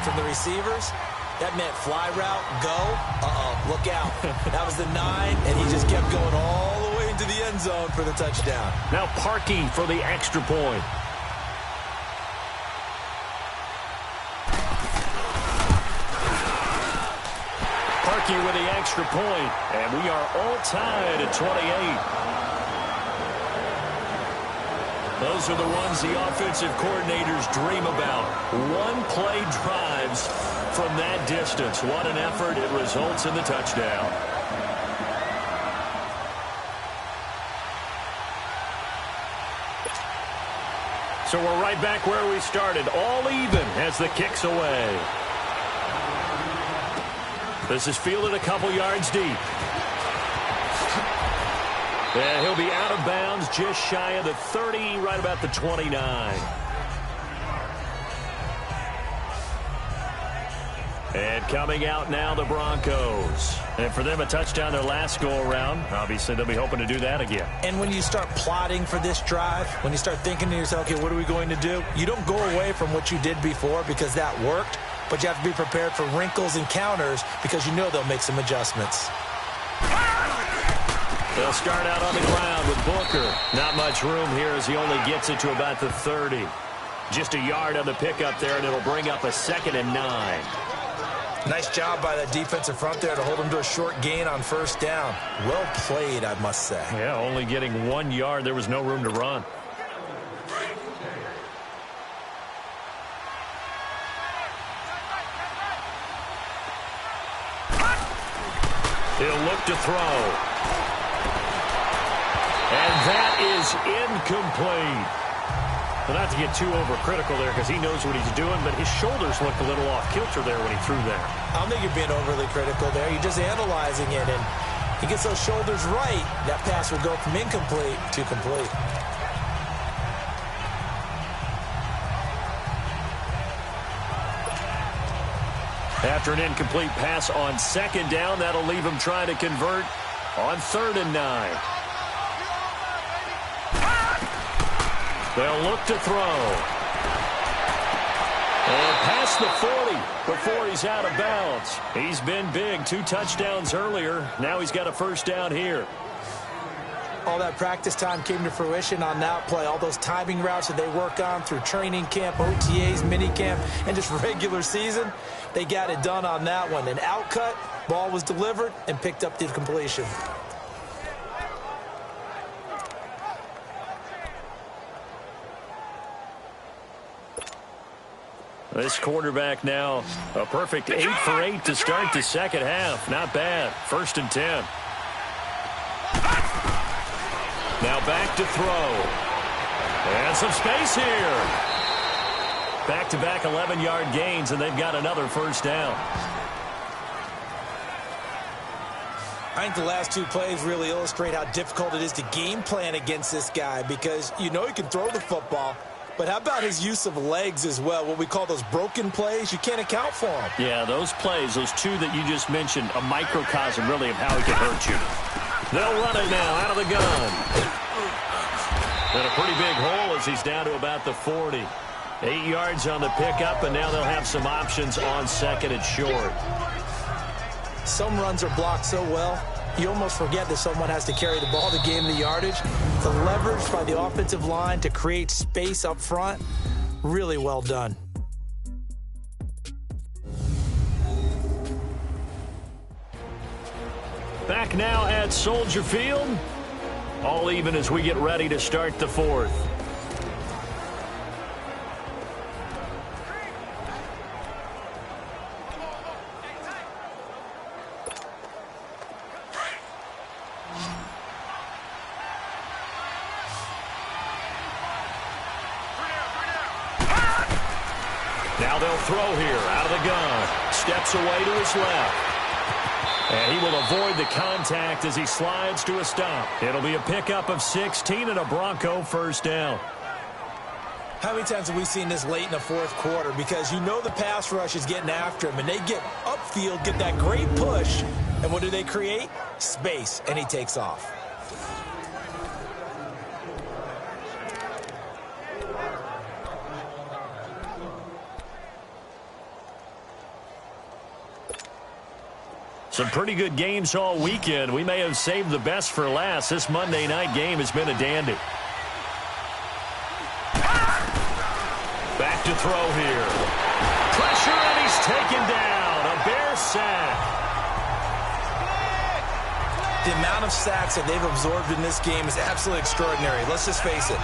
from the receivers, that meant fly route, go, look out. That was the 9, and he just kept going all the way into the end zone for the touchdown. Now Parkey for the extra point. Parkey with the extra point, and we are all tied at 28. Those are the ones the offensive coordinators dream about. One-play drives from that distance. What an effort. It results in the touchdown. So we're right back where we started, all even as the kick's away. This is fielded a couple yards deep. And he'll be out of bounds just shy of the 30, right about the 29. And coming out now, the Broncos. And for them, a touchdown their last go-around. Obviously, they'll be hoping to do that again. And when you start plotting for this drive, when you start thinking to yourself, okay, what are we going to do? You don't go away from what you did before because that worked, but you have to be prepared for wrinkles and counters because you know they'll make some adjustments. They'll start out on the ground with Booker. Not much room here as he only gets it to about the 30. Just a yard on the pickup there, and it'll bring up a 2nd and 9. Nice job by the defensive front there to hold him to a short gain on first down. Well played, I must say. Yeah, only getting 1 yard. There was no room to run. He'll look to throw. And that is incomplete. Well, not to get too overcritical there because he knows what he's doing, but his shoulders looked a little off kilter there when he threw there. I don't think you're being overly critical there. You're just analyzing it, and he gets those shoulders right. That pass will go from incomplete to complete. After an incomplete pass on 2nd down, that'll leave him trying to convert on 3rd and 9. They'll look to throw. And past the 40 before he's out of bounds. He's been big. 2 touchdowns earlier. Now he's got a first down here. All that practice time came to fruition on that play. All those timing routes that they work on through training camp, OTAs, minicamp, and just regular season, they got it done on that one. An outcut, ball was delivered, and picked up the completion. This quarterback now a perfect 8 for 8 to start the second half. Not bad. 1st and 10. Now back to throw. And some space here. Back-to-back 11-yard gains, and they've got another first down. I think the last 2 plays really illustrate how difficult it is to game plan against this guy because you know he can throw the football. But how about his use of legs as well? What we call those broken plays, you can't account for them. Yeah, those plays, those 2 that you just mentioned, a microcosm really of how he can hurt you. They'll run it now out of the gun. And a pretty big hole as he's down to about the 40. 8 yards on the pickup, and now they'll have some options on 2nd and short. Some runs are blocked so well, you almost forget that someone has to carry the ball to gain the yardage. The leverage by the offensive line to create space up front, really well done. Back now at Soldier Field. All even as we get ready to start the 4th. Now they'll throw here out of the gun. Steps away to his left. And he will avoid the contact as he slides to a stop. It'll be a pickup of 16 and a Bronco first down. How many times have we seen this late in the 4th quarter? Because you know the pass rush is getting after him, and they get upfield, get that great push, and what do they create? Space, and he takes off. Some pretty good games all weekend. We may have saved the best for last. This Monday night game has been a dandy. Back to throw here. Pressure, and he's taken down. A Bear sack. The amount of sacks that they've absorbed in this game is absolutely extraordinary. Let's just face it.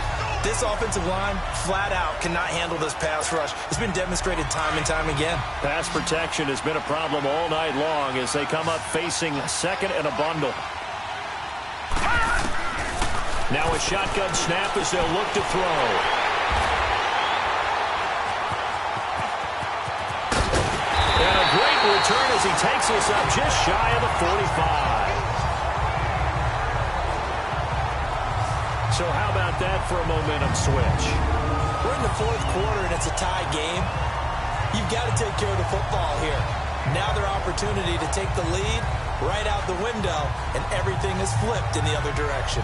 This offensive line, flat out, cannot handle this pass rush. It's been demonstrated time and time again. Pass protection has been a problem all night long as they come up facing 2nd and a bundle. Now a shotgun snap as they'll look to throw. return as he takes us up just shy of the 45. So how about that for a momentum switch? We're in the fourth quarter, and it's a tie game. You've got to take care of the football here. Now their opportunity to take the lead right out the window, and everything is flipped in the other direction.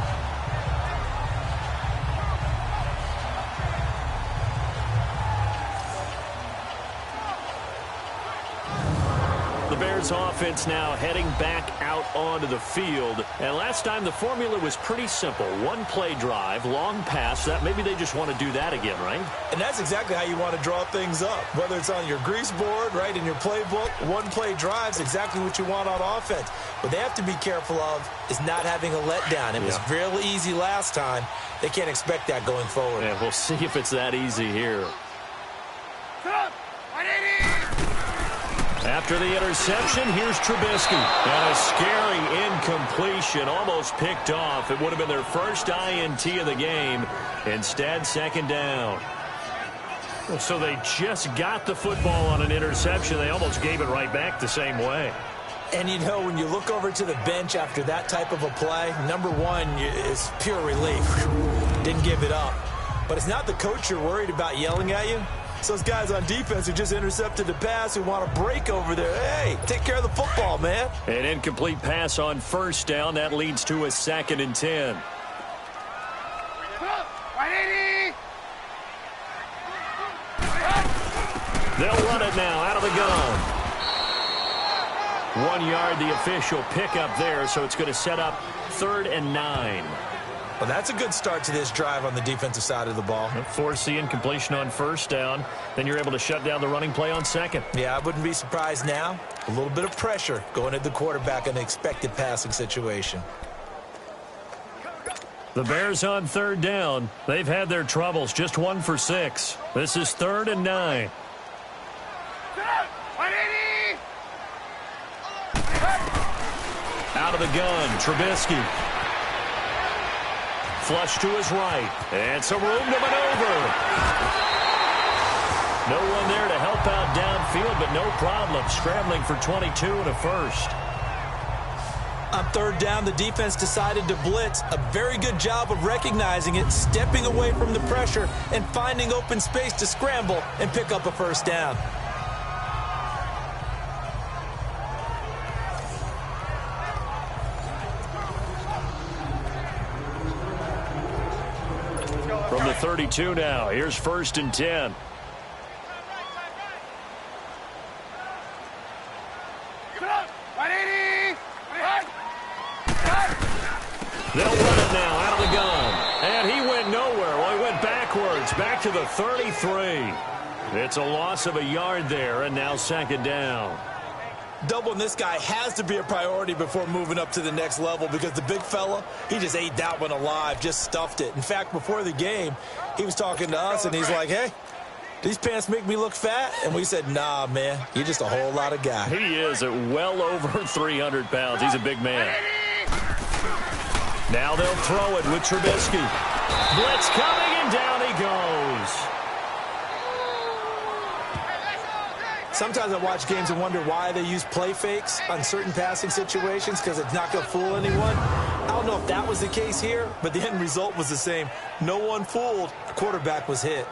The Bears offense now heading back out onto the field. And last time the formula was pretty simple. One play drive, long pass. That maybe they just want to do that again, right? And that's exactly how you want to draw things up. Whether it's on your grease board, right, in your playbook, one play drive's exactly what you want on offense. What they have to be careful of is not having a letdown. It was real easy last time. They can't expect that going forward. Yeah, we'll see if it's that easy here. After the interception, here's Trubisky. And a scary incompletion, almost picked off. It would have been their first INT of the game. Instead, second down. So they just got the football on an interception. They almost gave it right back the same way. And, you know, when you look over to the bench after that type of a play, number one is pure relief. Didn't give it up. But it's not the coach you're worried about yelling at you. It's those guys on defense who just intercepted the pass who want to break over there. Hey, take care of the football, man. An incomplete pass on first down. That leads to a 2nd and 10. They'll run it now out of the gun. 1 yard, the official pickup there, so it's going to set up 3rd and 9. Well, that's a good start to this drive on the defensive side of the ball. Force the incompletion on first down. Then you're able to shut down the running play on second. Yeah, I wouldn't be surprised now. A little bit of pressure going at the quarterback in an expected passing situation. The Bears on 3rd down. They've had their troubles. Just 1 for 6. This is 3rd and 9. Out of the gun, Trubisky. Flush to his right. And some room to maneuver. No one there to help out downfield, but no problem. Scrambling for 22 and a first. On 3rd down, the defense decided to blitz. A very good job of recognizing it, stepping away from the pressure, and finding open space to scramble and pick up a first down. From the 32 now, here's 1st and 10. They'll run it now out of the gun. And he went nowhere. Well, he went backwards, back to the 33. It's a loss of a yard there, and now 2nd down. Doubling this guy has to be a priority before moving up to the next level because the big fella, he just ate that one alive, just stuffed it. In fact, before the game, he was talking to us, and he's like, hey, these pants make me look fat? And we said, nah, man, you're just a whole lot of guy. He is at well over 300 pounds. He's a big man. Now they'll throw it with Trubisky. Blitz coming, and down he goes. Sometimes I watch games and wonder why they use play fakes on certain passing situations because it's not going to fool anyone. I don't know if that was the case here, but the end result was the same. No one fooled. The quarterback was hit.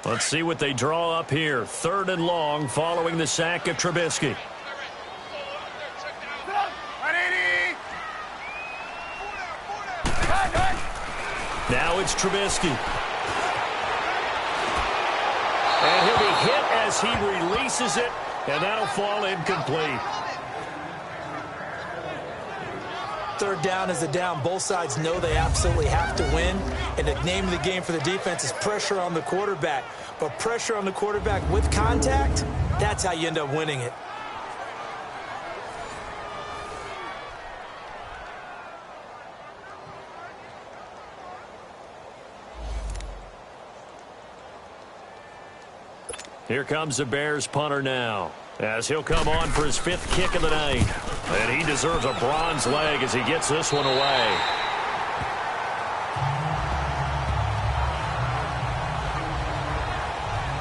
Let's see what they draw up here. 3rd and long following the sack of Trubisky. Now it's Trubisky. And he'll be hit as he releases it, and that'll fall incomplete. 3rd down is a down. Both sides know they absolutely have to win. And the name of the game for the defense is pressure on the quarterback. But pressure on the quarterback with contact, that's how you end up winning it. Here comes the Bears punter now, as he'll come on for his 5th kick of the night. And he deserves a bronze leg as he gets this one away.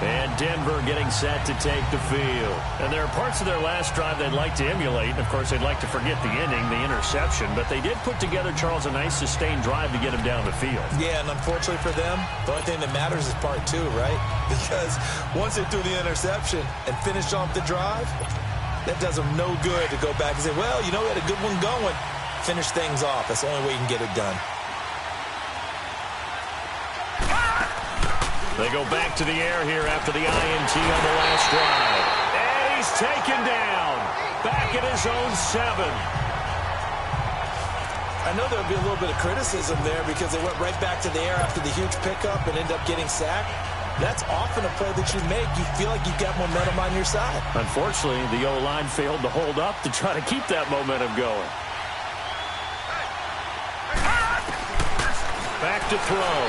And Denver getting set to take the field. And there are parts of their last drive they'd like to emulate. And, of course, they'd like to forget the ending, the interception. But they did put together, Charles, a nice sustained drive to get him down the field. Yeah, and unfortunately for them, the only thing that matters is part 2, right? Because once they threw the interception and finished off the drive, that does them no good to go back and say, well, you know, we had a good one going. Finish things off. That's the only way you can get it done. They go back to the air here after the INT on the last drive. And he's taken down. Back at his own 7. I know there'll be a little bit of criticism there because they went right back to the air after the huge pickup and ended up getting sacked. That's often a play that you make. You feel like you've got momentum on your side. Unfortunately, the O-line failed to hold up to try to keep that momentum going. Back to throw.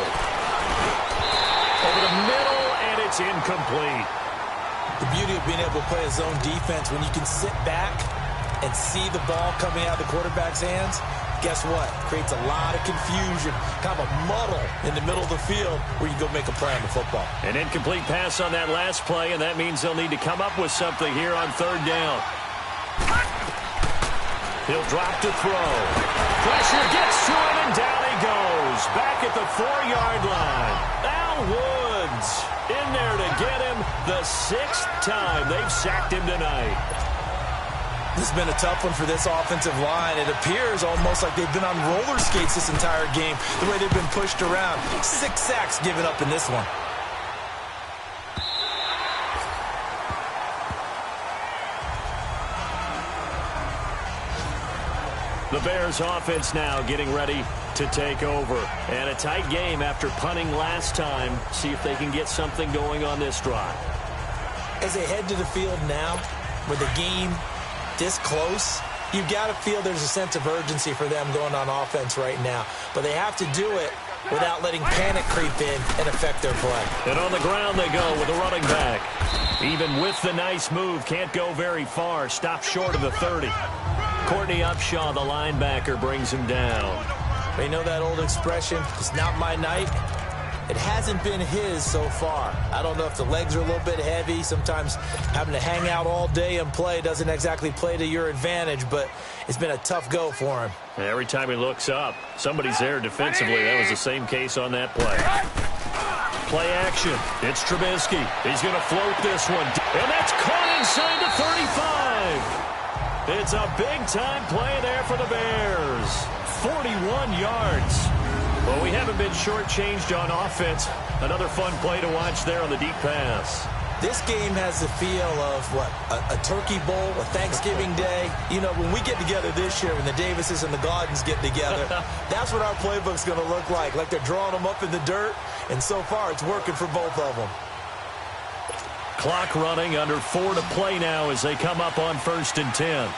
Over the middle, and it's incomplete. The beauty of being able to play a zone defense, when you can sit back and see the ball coming out of the quarterback's hands, guess what? Creates a lot of confusion, kind of a muddle in the middle of the field where you go make a play on the football. An incomplete pass on that last play, and that means they'll need to come up with something here on 3rd down. He'll drop to throw. Pressure gets to him, and down he goes. Back at the 4-yard line. Al Woods in there to get him the 6th time they've sacked him tonight. This has been a tough one for this offensive line. It appears almost like they've been on roller skates this entire game, the way they've been pushed around. 6 sacks given up in this one. The Bears offense now getting ready to take over. And a tight game after punting last time. See if they can get something going on this drive. As they head to the field now, with the game this close, you've got to feel there's a sense of urgency for them going on offense right now. But they have to do it without letting panic creep in and affect their play. And on the ground they go with a running back. Even with the nice move, can't go very far. Stops short of the 30. Courtney Upshaw, the linebacker, brings him down. They know that old expression, it's not my night. It hasn't been his so far. I don't know if the legs are a little bit heavy. Sometimes having to hang out all day and play doesn't exactly play to your advantage, but it's been a tough go for him. Every time he looks up, somebody's there defensively. That was the same case on that play. Play action. It's Trubisky. He's going to float this one. And that's caught inside the 35. It's a big-time play there for the Bears. 41 yards. Well, we haven't been shortchanged on offense. Another fun play to watch there on the deep pass. This game has the feel of, what, a turkey bowl, a Thanksgiving day. You know, when we get together this year, when the Davises and the Gaudens get together, that's what our playbook's going to look like they're drawing them up in the dirt, and so far it's working for both of them. Clock running, under 4 to play now as they come up on 1st and 10.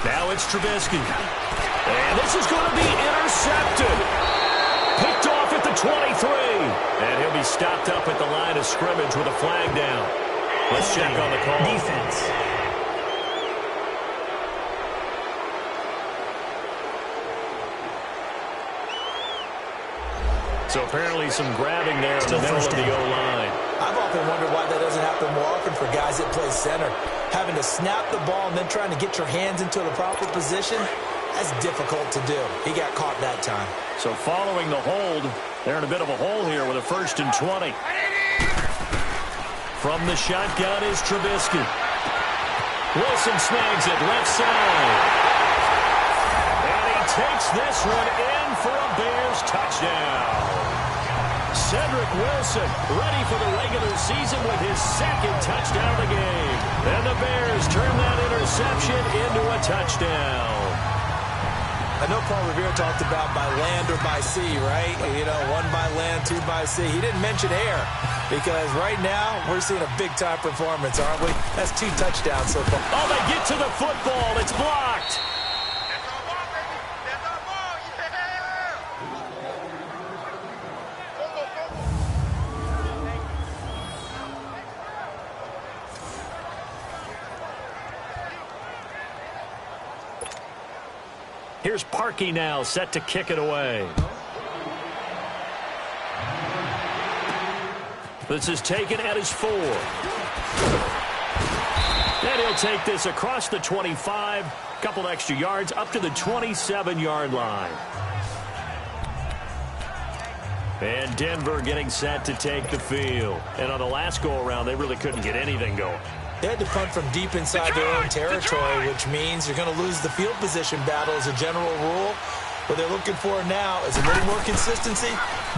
Now it's Trubisky. And this is going to be intercepted. Picked off at the 23. And he'll be stopped up at the line of scrimmage with a flag down. Let's check on the call. Defense. So apparently some grabbing there in the middle of the O-line. I've often wondered why that doesn't happen more often for guys that play center. Having to snap the ball and then trying to get your hands into the proper position, that's difficult to do. He got caught that time. So following the hold, they're in a bit of a hole here with a 1st and 20. From the shotgun is Trubisky. Wilson snags it left side. And he takes this one in for a Bears touchdown. Cedric Wilson ready for the regular season with his 2nd touchdown of the game. And the Bears turn that interception into a touchdown. I know Paul Revere talked about by land or by sea, right? You know, 1 by land, 2 by sea. He didn't mention air because right now we're seeing a big-time performance, aren't we? That's 2 touchdowns so far. Oh, they get to the football. It's blocked. Here's Parkey now, set to kick it away. This is taken at his 4. And he'll take this across the 25, couple extra yards, up to the 27-yard line. And Denver getting set to take the field. And on the last go-around, they really couldn't get anything going. They had to punt from deep inside their own territory, which means you're going to lose the field position battle as a general rule. What they're looking for now is a little more consistency,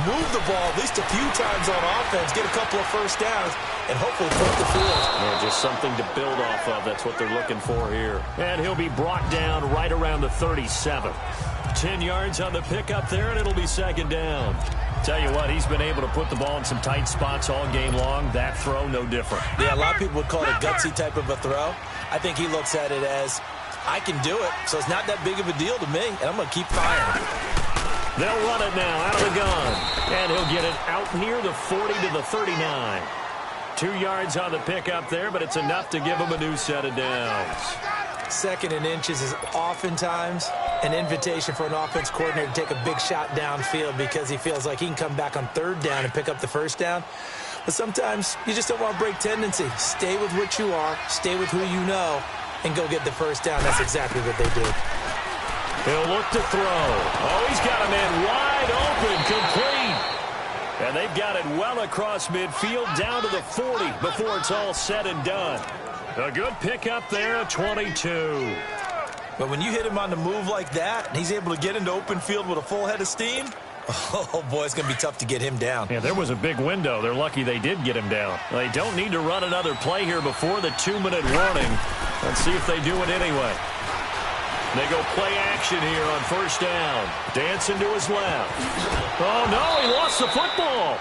move the ball at least a few times on offense, get a couple of first downs, and hopefully put the field. Yeah, just something to build off of. That's what they're looking for here. And he'll be brought down right around the 37. 10 yards on the pickup there, and it'll be second down. Tell you what, he's been able to put the ball in some tight spots all game long. That throw, no different. Yeah, a lot of people would call it a gutsy type of a throw. I think he looks at it as, I can do it, so it's not that big of a deal to me, and I'm going to keep firing. They'll run it now out of the gun. And he'll get it out near the 40 to the 39. 2 yards on the pickup there, but it's enough to give him a new set of downs. 2nd and inches is oftentimes an invitation for an offense coordinator to take a big shot downfield because he feels like he can come back on 3rd down and pick up the first down. But sometimes you just don't want to break tendency. Stay with what you are, stay with who you know, and go get the first down. That's exactly what they do. He'll look to throw. Oh, he's got a man wide open, complete. And they've got it well across midfield, down to the 40 before it's all said and done. A good pickup there at 22. But when you hit him on the move like that, and he's able to get into open field with a full head of steam, oh, boy, it's going to be tough to get him down. Yeah, there was a big window. They're lucky they did get him down. They don't need to run another play here before the 2-minute warning. Let's see if they do it anyway. They go play action here on first down. Dancing to his left. Oh, no, he lost the football.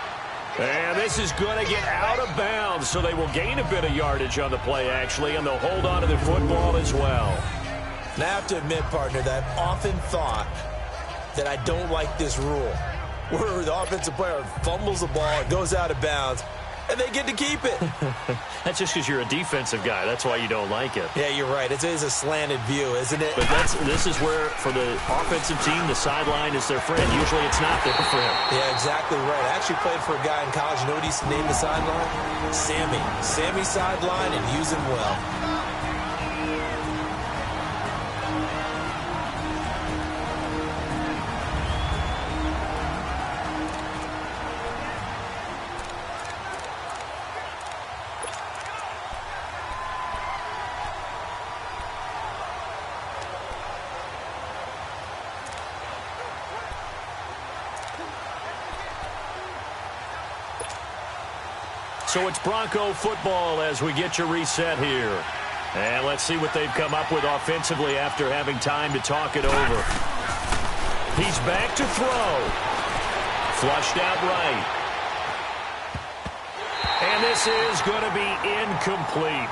And this is going to get out of bounds, so they will gain a bit of yardage on the play, actually, and they'll hold on to the football as well. And I have to admit, partner, that I've often thought that I don't like this rule, where the offensive player fumbles the ball, it goes out of bounds, and they get to keep it. That's just because you're a defensive guy. That's why you don't like it. Yeah, you're right. It is a slanted view, isn't it? But this is where, for the offensive team, the sideline is their friend. Usually it's not there for him. Yeah, exactly right. I actually played for a guy in college. You know what he used to name the sideline? Sammy. Sammy sideline, and use him well. So it's Bronco football as we get you reset here. And let's see what they've come up with offensively after having time to talk it over. He's back to throw. Flushed out right. And this is going to be incomplete.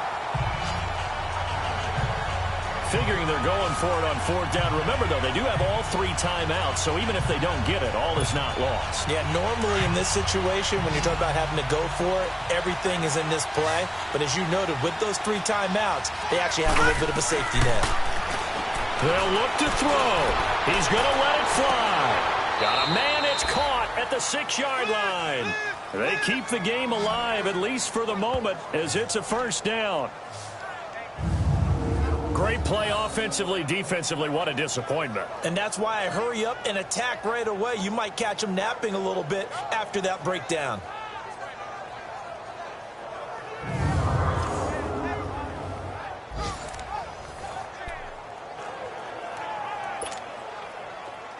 Figuring they're going for it on 4th down. Remember, though, they do have all 3 timeouts, so even if they don't get it, all is not lost. Yeah, normally in this situation, when you're talking about having to go for it, everything is in this play. But as you noted, with those 3 timeouts, they actually have a little bit of a safety net. They'll look to throw. He's going to let it fly. Got a man, it's caught at the 6-yard line. They keep the game alive, at least for the moment, as it's a first down. Great play offensively, defensively. What a disappointment. And that's why I hurry up and attack right away. You might catch him napping a little bit after that breakdown.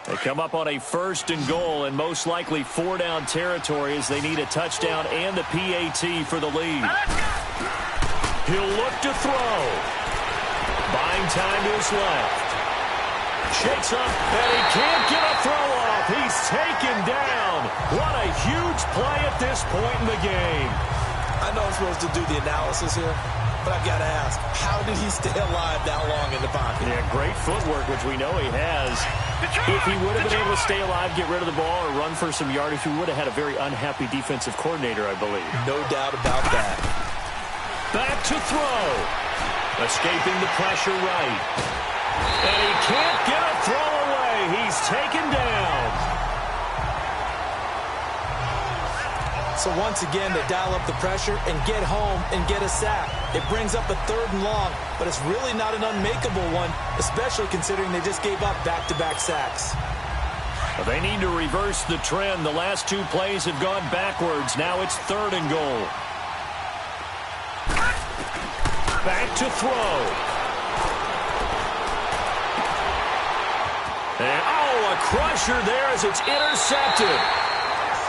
They come up on a 1st and goal and most likely 4-down territory as they need a touchdown and the PAT for the lead. He'll look to throw. Buying time to his left. Shakes up, and he can't get a throw off. He's taken down. What a huge play at this point in the game. I know I'm supposed to do the analysis here, but I've got to ask, how did he stay alive that long in the pocket? Yeah, great footwork, which we know he has. If he would have been able to stay alive, get rid of the ball, or run for some yardage, we would have had a very unhappy defensive coordinator, I believe. No doubt about that. Back to throw. Escaping the pressure right. And he can't get a throw away. He's taken down. So once again, they dial up the pressure and get home and get a sack. It brings up a 3rd and long, but it's really not an unmakeable one, especially considering they just gave up back-to-back sacks. Well, they need to reverse the trend. The last 2 plays have gone backwards. Now it's 3rd and goal. Back to throw. And, oh, a crusher there as it's intercepted.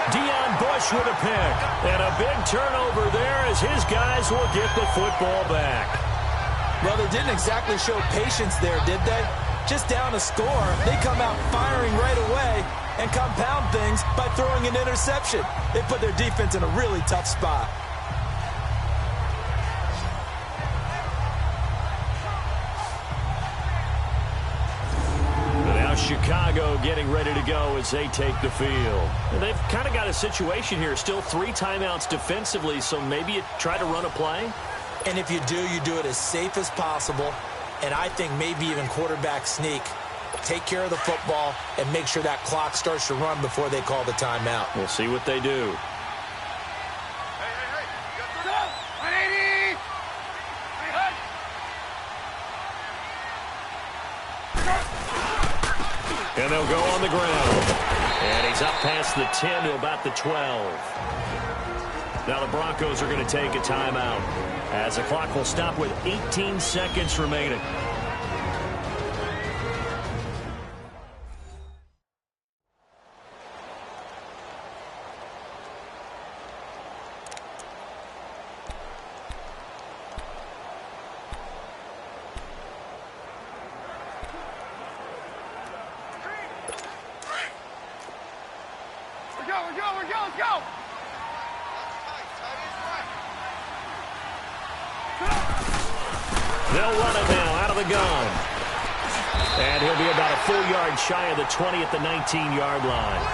Deion Bush with a pick. And a big turnover there as his guys will get the football back. Well, they didn't exactly show patience there, did they? Just down a score, they come out firing right away and compound things by throwing an interception. They put their defense in a really tough spot. Chicago getting ready to go as they take the field. And they've kind of got a situation here. Still 3 timeouts defensively, so maybe you try to run a play. And if you do it as safe as possible. And I think maybe even quarterback sneak. Take care of the football and make sure that clock starts to run before they call the timeout. We'll see what they do. And they'll go on the ground. And he's up past the 10 to about the 12. Now the Broncos are going to take a timeout as the clock will stop with 18 seconds remaining. They'll run it now out of the gun. And he'll be about a full yard shy of the 20 at the 19-yard line.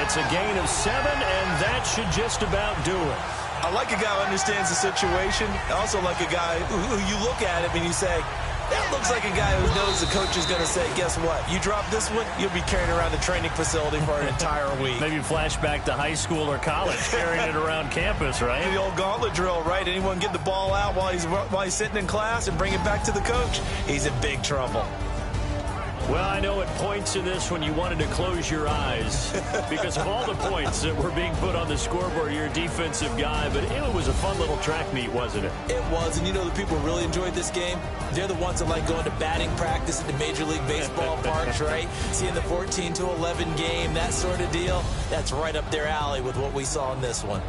It's a gain of 7, and that should just about do it. I like a guy who understands the situation. I also like a guy who you look at him and you say, that looks like a guy who knows the coach is going to say, guess what? You drop this one, you'll be carrying around the training facility for an entire week. Maybe flashback to high school or college, carrying it around campus, right? The old gauntlet drill, right? Anyone get the ball out while he's sitting in class and bring it back to the coach? He's in big trouble. Well, I know at points in this when you wanted to close your eyes because of all the points that were being put on the scoreboard. You're a defensive guy, but it was a fun little track meet, wasn't it? It was, and you know the people who really enjoyed this game? They're the ones that like going to batting practice at the Major League Baseball parks, right? Seeing the 14-11 game, that sort of deal. That's right up their alley with what we saw in this one.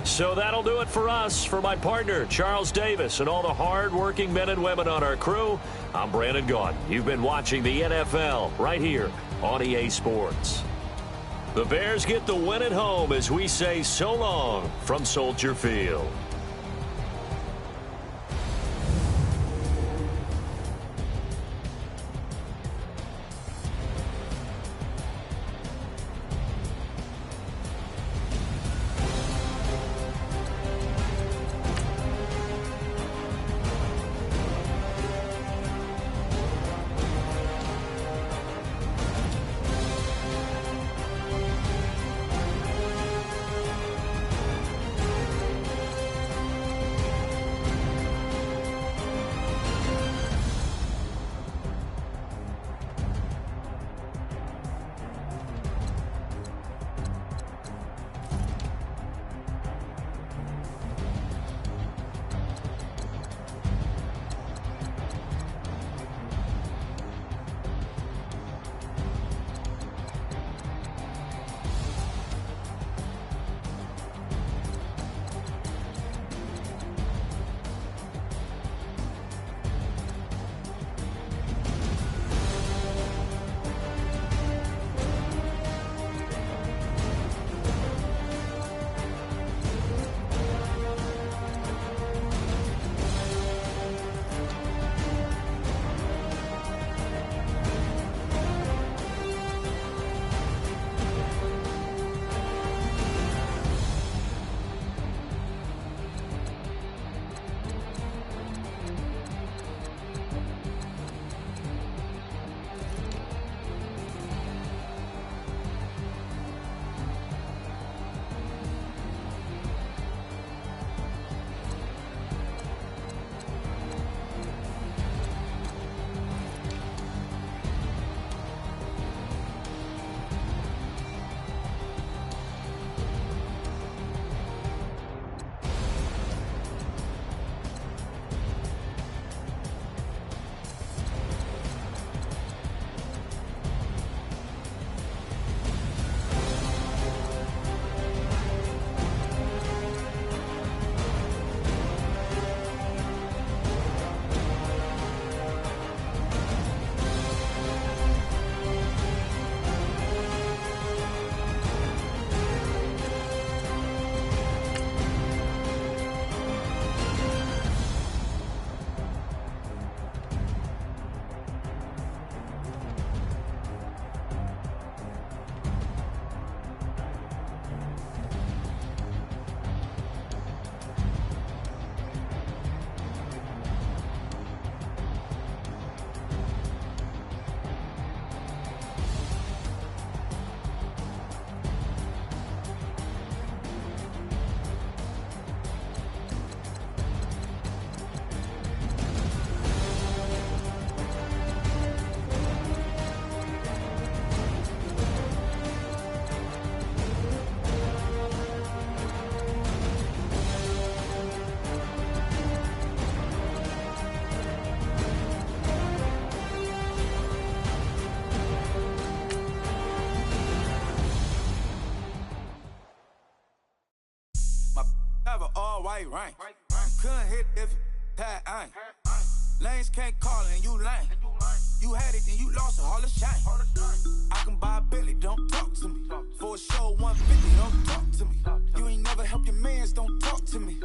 So that'll do it for us. For my partner, Charles Davis, and all the hard-working men and women on our crew, I'm Brandon Gaudin. You've been watching the NFL right here on EA Sports. The Bears get the win at home as we say so long from Soldier Field. why you rank. Couldn't hit if it had ain't. Lanes can't call it and you lame. You had it and you lost it, all the shame. I can buy a Billy, don't talk to me. For a show 150, don't talk to me. You ain't never helped your mans, don't talk to me.